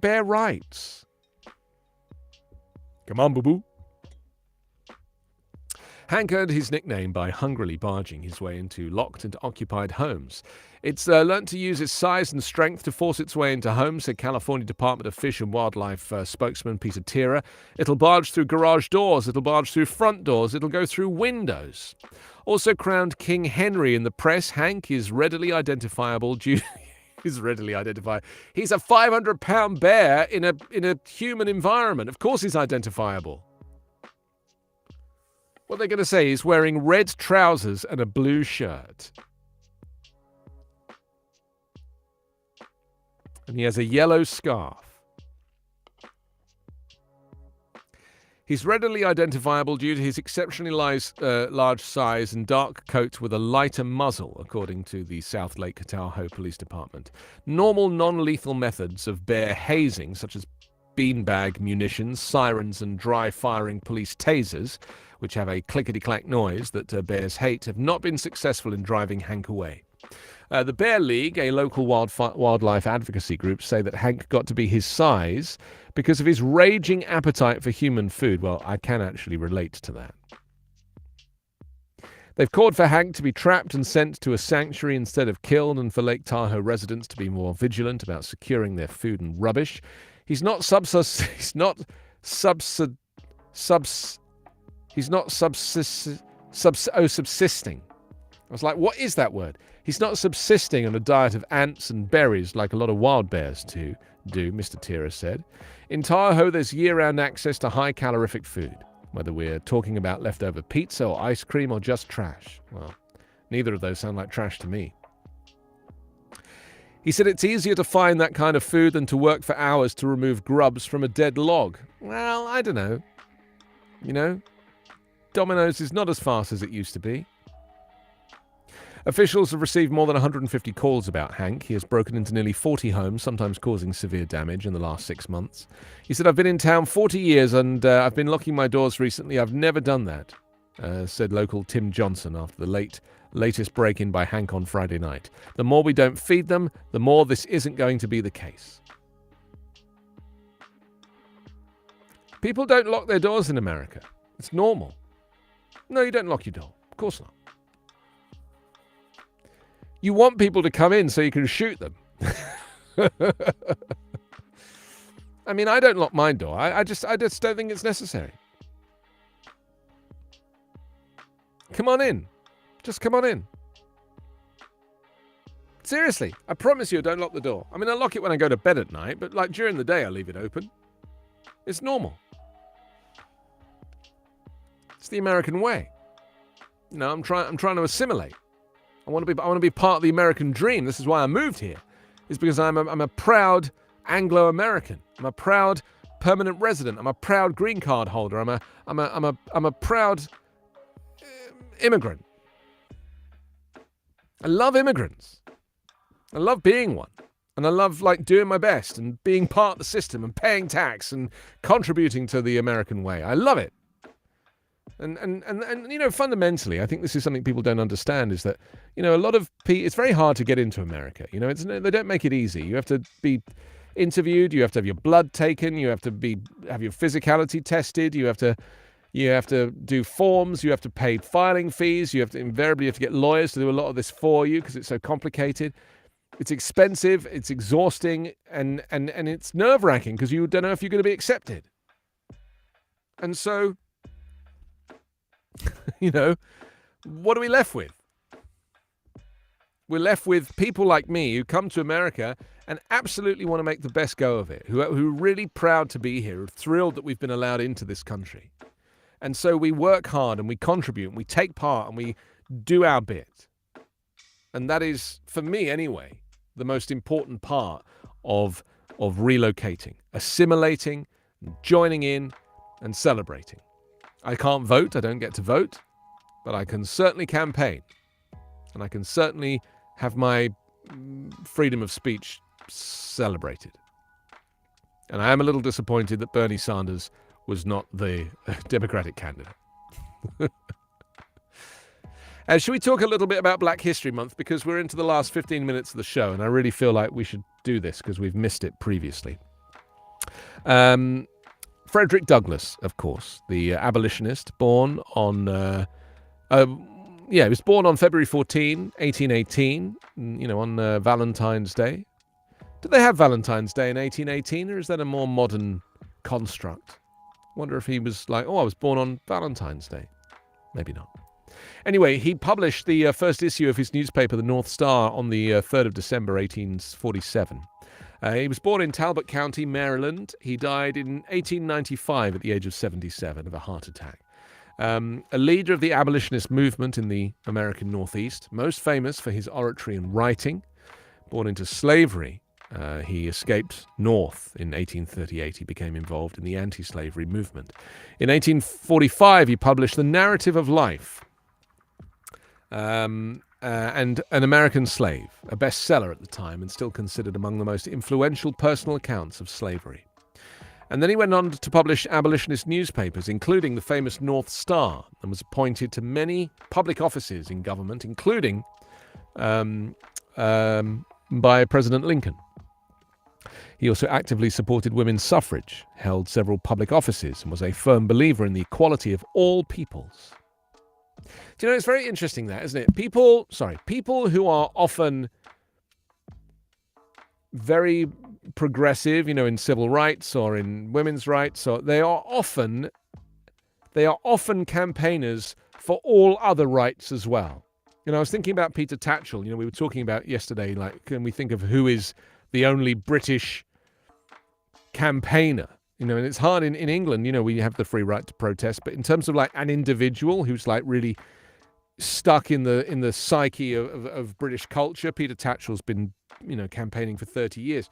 bear rights. Come on, boo-boo. Hank earned his nickname by hungrily barging his way into locked and occupied homes. It's learnt to use its size and strength to force its way into homes, said California Department of Fish and Wildlife spokesman Peter Tira. It'll barge through garage doors, it'll barge through front doors, it'll go through windows. Also crowned King Henry in the press, Hank is readily identifiable due... He's readily identified. He's a 500-pound bear in a human environment. Of course he's identifiable. What they're going to say is wearing red trousers and a blue shirt. And he has a yellow scarf. He's readily identifiable due to his exceptionally large size and dark coat with a lighter muzzle, according to the South Lake Tahoe Police Department. Normal non-lethal methods of bear hazing, such as beanbag munitions, sirens, and dry-firing police tasers, which have a clickety-clack noise that bears hate, have not been successful in driving Hank away. The Bear League, a local wildlife advocacy group, say that Hank got to be his size because of his raging appetite for human food. Well, I can actually relate to that. They've called for Hank to be trapped and sent to a sanctuary instead of killed, and for Lake Tahoe residents to be more vigilant about securing their food and rubbish. He's not subsisting. I was like, what is that word? He's not subsisting on a diet of ants and berries like a lot of wild bears do, Mr. Tira said. In Tahoe, there's year-round access to high calorific food. whether we're talking about leftover pizza or ice cream or just trash. Well, neither of those sound like trash to me. He said it's easier to find that kind of food than to work for hours to remove grubs from a dead log. Well, I don't know. You know, Domino's is not as fast as it used to be. Officials have received more than 150 calls about Hank. He has broken into nearly 40 homes, sometimes causing severe damage in the last 6 months. He said, I've been in town 40 years and I've been locking my doors recently. I've never done that, said local Tim Johnson after the latest break-in by Hank on Friday night. The more we don't feed them, the more this isn't going to be the case. People don't lock their doors in America. It's normal. No, you don't lock your door. Of course not. You want people to come in so you can shoot them. I mean, I don't lock my door. I just don't think it's necessary. Come on in. Just come on in. Seriously, I promise you I don't lock the door. I mean, I lock it when I go to bed at night, but like during the day I leave it open. It's normal. It's the American way. You know, I'm trying to assimilate. I want to be part of the American dream. This is why I moved here. It's because I'm a proud Anglo-American. I'm a proud permanent resident. I'm a proud green card holder. I'm a proud immigrant. I love immigrants. I love being one. And I love like doing my best and being part of the system and paying tax and contributing to the American way. I love it. And you know, fundamentally, I think this is something people don't understand is that, you know, a lot of people, it's very hard to get into America. You know, they don't make it easy. You have to be interviewed. You have to have your blood taken. You have to have your physicality tested. You have to do forms. You have to pay filing fees. You have to get lawyers to do a lot of this for you because it's so complicated. It's expensive. It's exhausting, and it's nerve-wracking because you don't know if you're going to be accepted. And so, you know, what are we left with? We're left with people like me who come to America and absolutely want to make the best go of it, who are really proud to be here, thrilled that we've been allowed into this country. And so we work hard and we contribute and we take part and we do our bit. And that is, for me anyway, the most important part of relocating, assimilating, joining in and celebrating. I can't vote, I don't get to vote, but I can certainly campaign. And I can certainly have my freedom of speech celebrated. And I am a little disappointed that Bernie Sanders was not the Democratic candidate. Should we talk a little bit about Black History Month? Because we're into the last 15 minutes of the show, and I really feel like we should do this because we've missed it previously. Frederick Douglass, of course, the abolitionist, born on... he was born on February 14, 1818, you know, on Valentine's Day. Did they have Valentine's Day in 1818, or is that a more modern construct? I wonder if he was like, I was born on Valentine's Day. Maybe not. Anyway, he published the first issue of his newspaper, the North Star, on the 3rd of December, 1847. He was born in Talbot County, Maryland. He died in 1895 at the age of 77 of a heart attack. A leader of the abolitionist movement in the American Northeast, most famous for his oratory and writing. Born into slavery, he escaped north in 1838. He became involved in the anti-slavery movement. In 1845, he published The Narrative of Life and An American Slave, a bestseller at the time and still considered among the most influential personal accounts of slavery. And then he went on to publish abolitionist newspapers, including the famous North Star, and was appointed to many public offices in government, including by President Lincoln. He also actively supported women's suffrage, held several public offices, and was a firm believer in the equality of all peoples. Do you know, it's very interesting that, isn't it? People who are often very progressive, you know, in civil rights or in women's rights, or they are often campaigners for all other rights as well. You know, I was thinking about Peter Tatchell. You know, we were talking about yesterday, like, can we think of who is the only British campaigner And it's hard in England, we have the free right to protest, but in terms of like an individual who's like really stuck in the psyche of British culture, Peter Tatchell's been, campaigning for 30 years.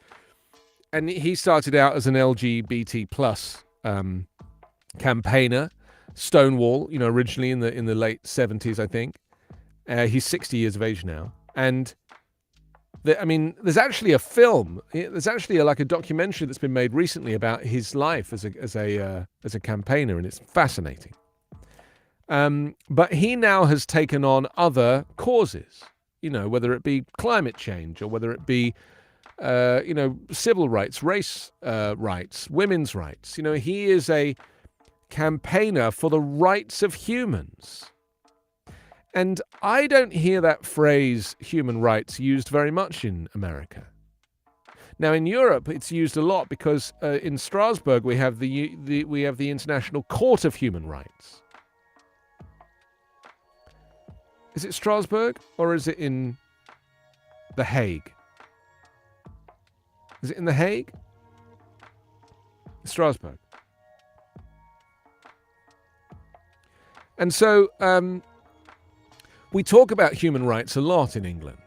And he started out as an LGBT plus campaigner, Stonewall, originally in the late 70s, I think. He's 60 years of age now. And there's actually a film. There's actually a documentary that's been made recently about his life as a campaigner, and it's fascinating. But he now has taken on other causes, whether it be climate change or whether it be, civil rights, race rights, women's rights. He is a campaigner for the rights of humans. And I don't hear that phrase human rights used very much in America. Now in Europe it's used a lot because in Strasbourg we have the International Court of Human Rights. Is it Strasbourg or is it in The Hague? Is it in The Hague? Strasbourg. And so we talk about human rights a lot in England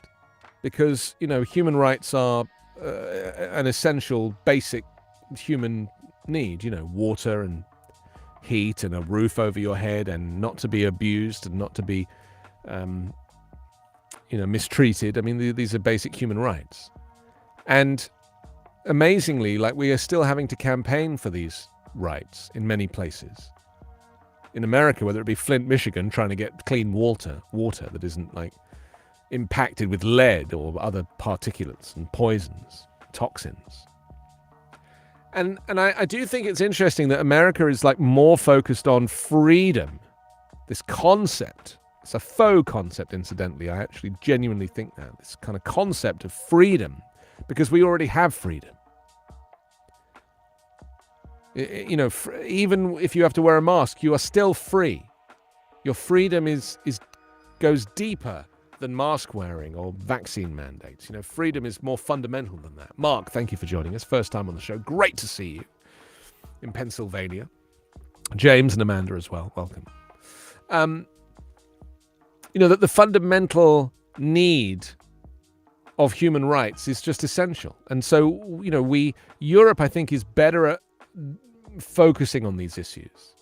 because, human rights are an essential, basic human need, water and heat and a roof over your head and not to be abused and not to be, mistreated. These are basic human rights. And amazingly, we are still having to campaign for these rights in many places. In America, whether it be Flint, Michigan, trying to get clean water that isn't impacted with lead or other particulates and poisons, toxins. And I do think it's interesting that America is more focused on freedom, this concept. It's a faux concept, incidentally. I actually genuinely think that. This kind of concept of freedom, because we already have freedom. Even if you have to wear a mask, you are still free. Your freedom goes deeper than mask wearing or vaccine mandates. Freedom is more fundamental than that. Mark, thank you for joining us. First time on the show. Great to see you in Pennsylvania. James and Amanda as well. Welcome. That the fundamental need of human rights is just essential. And so, Europe, I think, is better at focusing on these issues.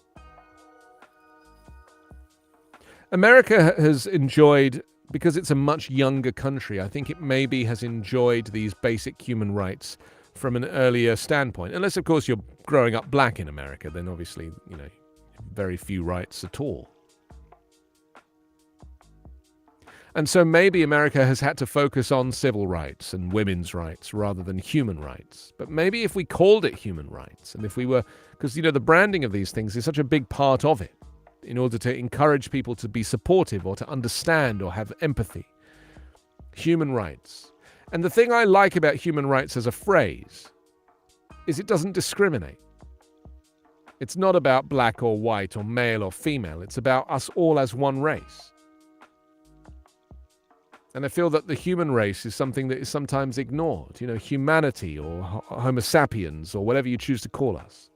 America has enjoyed, because it's a much younger country, I think it maybe has enjoyed these basic human rights from an earlier standpoint. Unless, of course, you're growing up black in America, then obviously, very few rights at all. And so maybe America has had to focus on civil rights and women's rights rather than human rights. But maybe if we called it human rights, and if we were, because, the branding of these things is such a big part of it, in order to encourage people to be supportive or to understand or have empathy. Human rights. And the thing I like about human rights as a phrase is it doesn't discriminate. It's not about black or white or male or female. It's about us all as one race. And I feel that the human race is something that is sometimes ignored, humanity or Homo sapiens or whatever you choose to call us.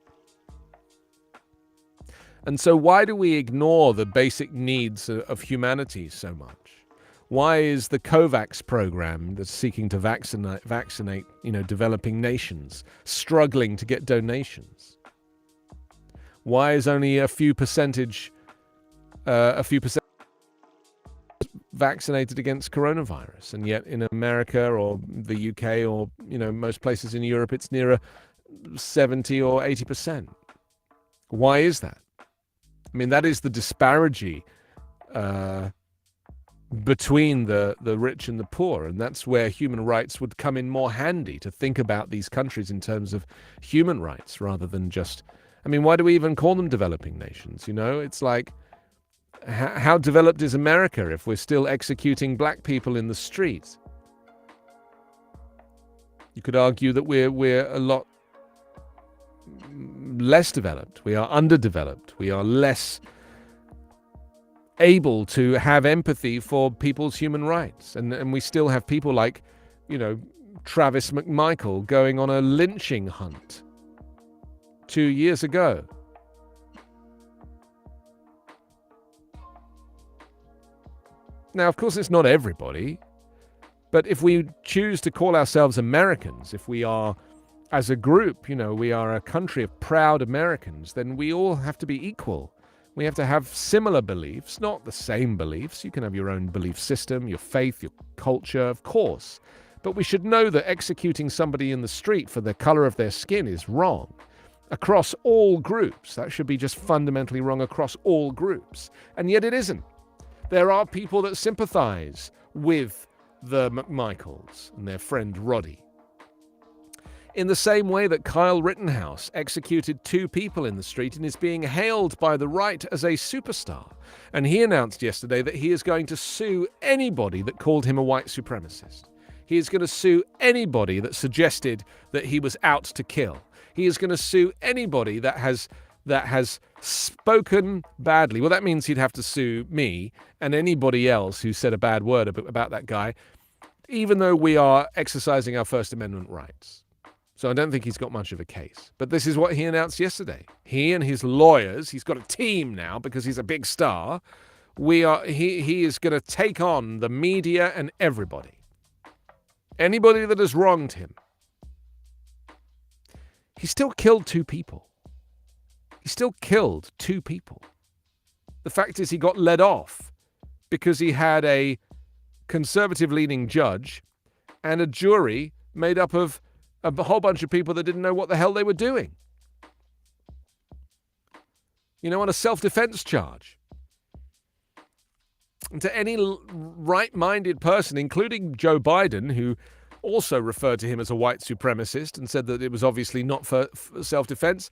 And so why do we ignore the basic needs of humanity so much? Why is the COVAX program that's seeking to vaccinate, developing nations struggling to get donations? Why is only a few percent vaccinated against coronavirus, and yet in America or the UK or most places in Europe it's nearer 70 or 80%? Why is that? That is the disparity between the rich and the poor, and that's where human rights would come in more handy, to think about these countries in terms of human rights rather than just, why do we even call them developing nations? It's like, how developed is America if we're still executing black people in the street? You could argue that we're a lot less developed. We are underdeveloped. We are less able to have empathy for people's human rights. And we still have people like, Travis McMichael going on a lynching hunt 2 years ago. Now, of course, it's not everybody, but if we choose to call ourselves Americans, if we are, as a group, we are a country of proud Americans, then we all have to be equal. We have to have similar beliefs, not the same beliefs. You can have your own belief system, your faith, your culture, of course. But we should know that executing somebody in the street for the color of their skin is wrong. Across all groups. That should be just fundamentally wrong across all groups. And yet it isn't. There are people that sympathize with the McMichaels and their friend Roddy. In the same way that Kyle Rittenhouse executed 2 people in the street and is being hailed by the right as a superstar. And he announced yesterday that he is going to sue anybody that called him a white supremacist. He is going to sue anybody that suggested that he was out to kill. He is going to sue anybody that has spoken badly. Well, that means he'd have to sue me and anybody else who said a bad word about that guy, even though we are exercising our First Amendment rights. So I don't think he's got much of a case. But this is what he announced yesterday. He and his lawyers, he's got a team now because he's a big star. He is going to take on the media and everybody. Anybody that has wronged him. He still killed 2 people. He still killed 2 people. The fact is he got let off because he had a conservative-leaning judge and a jury made up of a whole bunch of people that didn't know what the hell they were doing. On a self-defense charge. And to any right-minded person, including Joe Biden, who also referred to him as a white supremacist and said that it was obviously not for self-defense,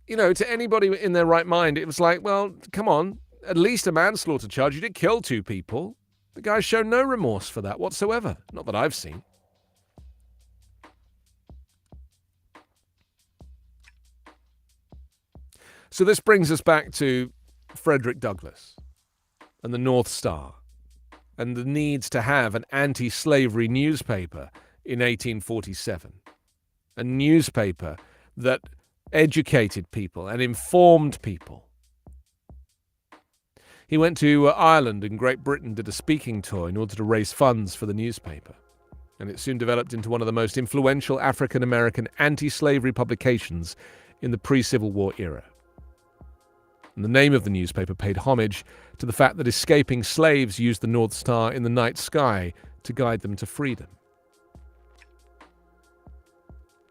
to anybody in their right mind, it was like, well, come on, at least a manslaughter charge. You did kill 2 people. The guy showed no remorse for that whatsoever. Not that I've seen. So this brings us back to Frederick Douglass and the North Star and the needs to have an anti-slavery newspaper in 1847. A newspaper that educated people and informed people. He went to Ireland and Great Britain, did a speaking tour in order to raise funds for the newspaper. And it soon developed into one of the most influential African-American anti-slavery publications in the pre-Civil War era. And the name of the newspaper paid homage to the fact that escaping slaves used the North Star in the night sky to guide them to freedom.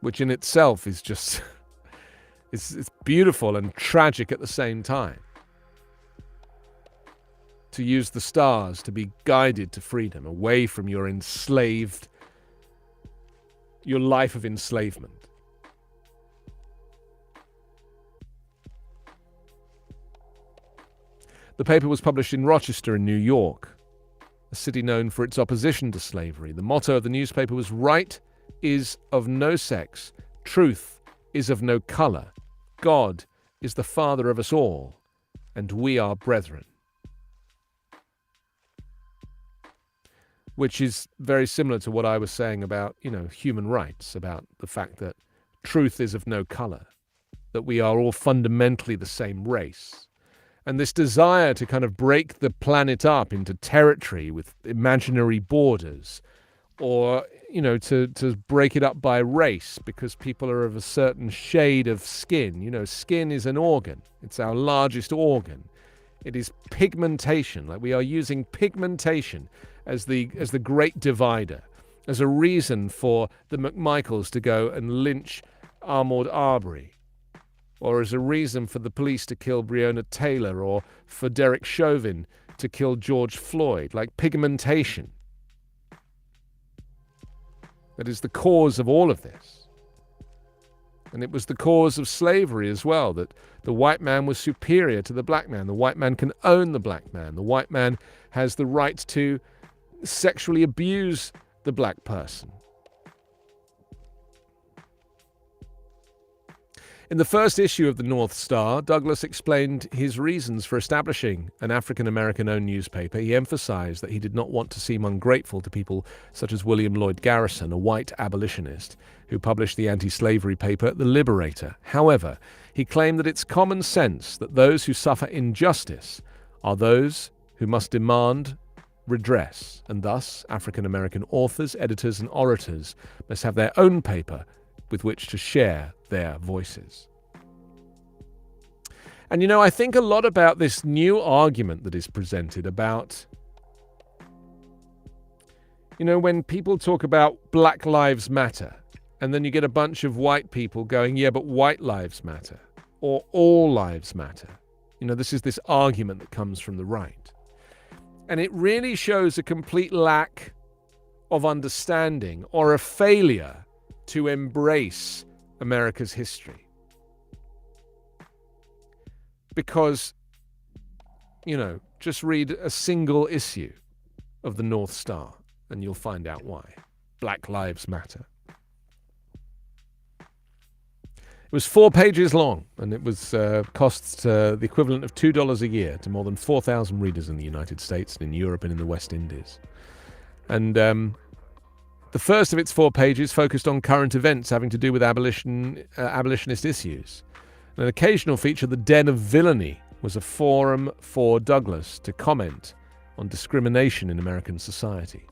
Which in itself is just, it's beautiful and tragic at the same time. To use the stars to be guided to freedom, away from your life of enslavement. The paper was published in Rochester in New York, a city known for its opposition to slavery. The motto of the newspaper was, "Right is of no sex, truth is of no color, God is the Father of us all, and we are brethren." Which is very similar to what I was saying about, human rights, about the fact that truth is of no color, that we are all fundamentally the same race. And this desire to kind of break the planet up into territory with imaginary borders, or, to break it up by race because people are of a certain shade of skin. Skin is an organ. It's our largest organ. It is pigmentation. Like, we are using pigmentation as the great divider, as a reason for the McMichaels to go and lynch Ahmaud Arbery, or as a reason for the police to kill Breonna Taylor, or for Derek Chauvin to kill George Floyd. Like, pigmentation. That is the cause of all of this. And it was the cause of slavery as well, that the white man was superior to the black man. The white man can own the black man. The white man has the right to sexually abuse the black person. In the first issue of the North Star, Douglas explained his reasons for establishing an African-American-owned newspaper. He emphasized that he did not want to seem ungrateful to people such as William Lloyd Garrison, a white abolitionist, who published the anti-slavery paper The Liberator. However, he claimed that it's common sense that those who suffer injustice are those who must demand redress, and thus African-American authors, editors, and orators must have their own paper with which to share their voices. And I think a lot about this new argument that is presented about, when people talk about Black Lives Matter, and then you get a bunch of white people going, yeah, but white lives matter, or all lives matter. This is this argument that comes from the right. And it really shows a complete lack of understanding or a failure to embrace America's history. Because, just read a single issue of the North Star and you'll find out why. Black Lives Matter. It was 4 pages long, and it was costs the equivalent of $2 a year to more than 4,000 readers in the United States and in Europe and in the West Indies. And the first of its 4 pages focused on current events having to do with abolitionist issues. An occasional feature, The Den of Villainy, was a forum for Douglas to comment on discrimination in American society.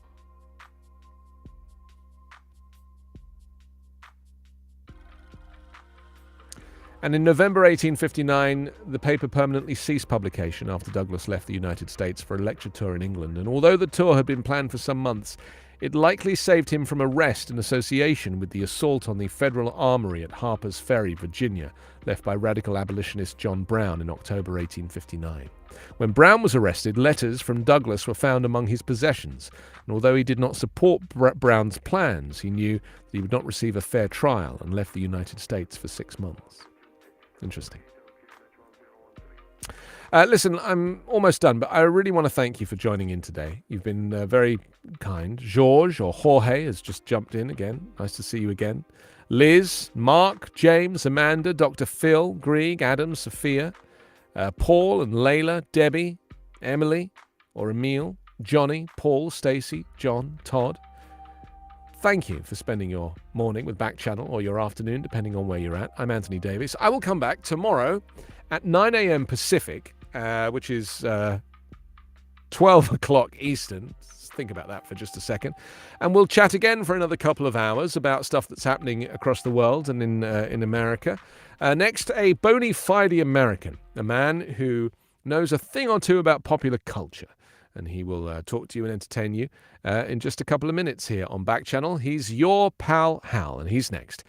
And in November 1859, the paper permanently ceased publication after Douglas left the United States for a lecture tour in England. And although the tour had been planned for some months, it likely saved him from arrest in association with the assault on the Federal Armory at Harper's Ferry, Virginia, left by radical abolitionist John Brown in October 1859. When Brown was arrested, letters from Douglas were found among his possessions, and although he did not support Brown's plans, he knew that he would not receive a fair trial and left the United States for 6 months. Interesting. Listen, I'm almost done, but I really want to thank you for joining in today. You've been very kind. George, or Jorge, has just jumped in again. Nice to see you again. Liz, Mark, James, Amanda, Dr. Phil, Grieg, Adam, Sophia, Paul and Layla, Debbie, Emily, or Emile, Johnny, Paul, Stacy, John, Todd. Thank you for spending your morning with Backchannel, or your afternoon, depending on where you're at. I'm Anthony Davis. I will come back tomorrow at 9 a.m. Pacific, which is 12 o'clock Eastern. Think about that for just a second. And we'll chat again for another couple of hours about stuff that's happening across the world and in America. Next, a bona fide American, a man who knows a thing or two about popular culture. And he will talk to you and entertain you in just a couple of minutes here on Backchannel. He's your pal Hal, and he's next.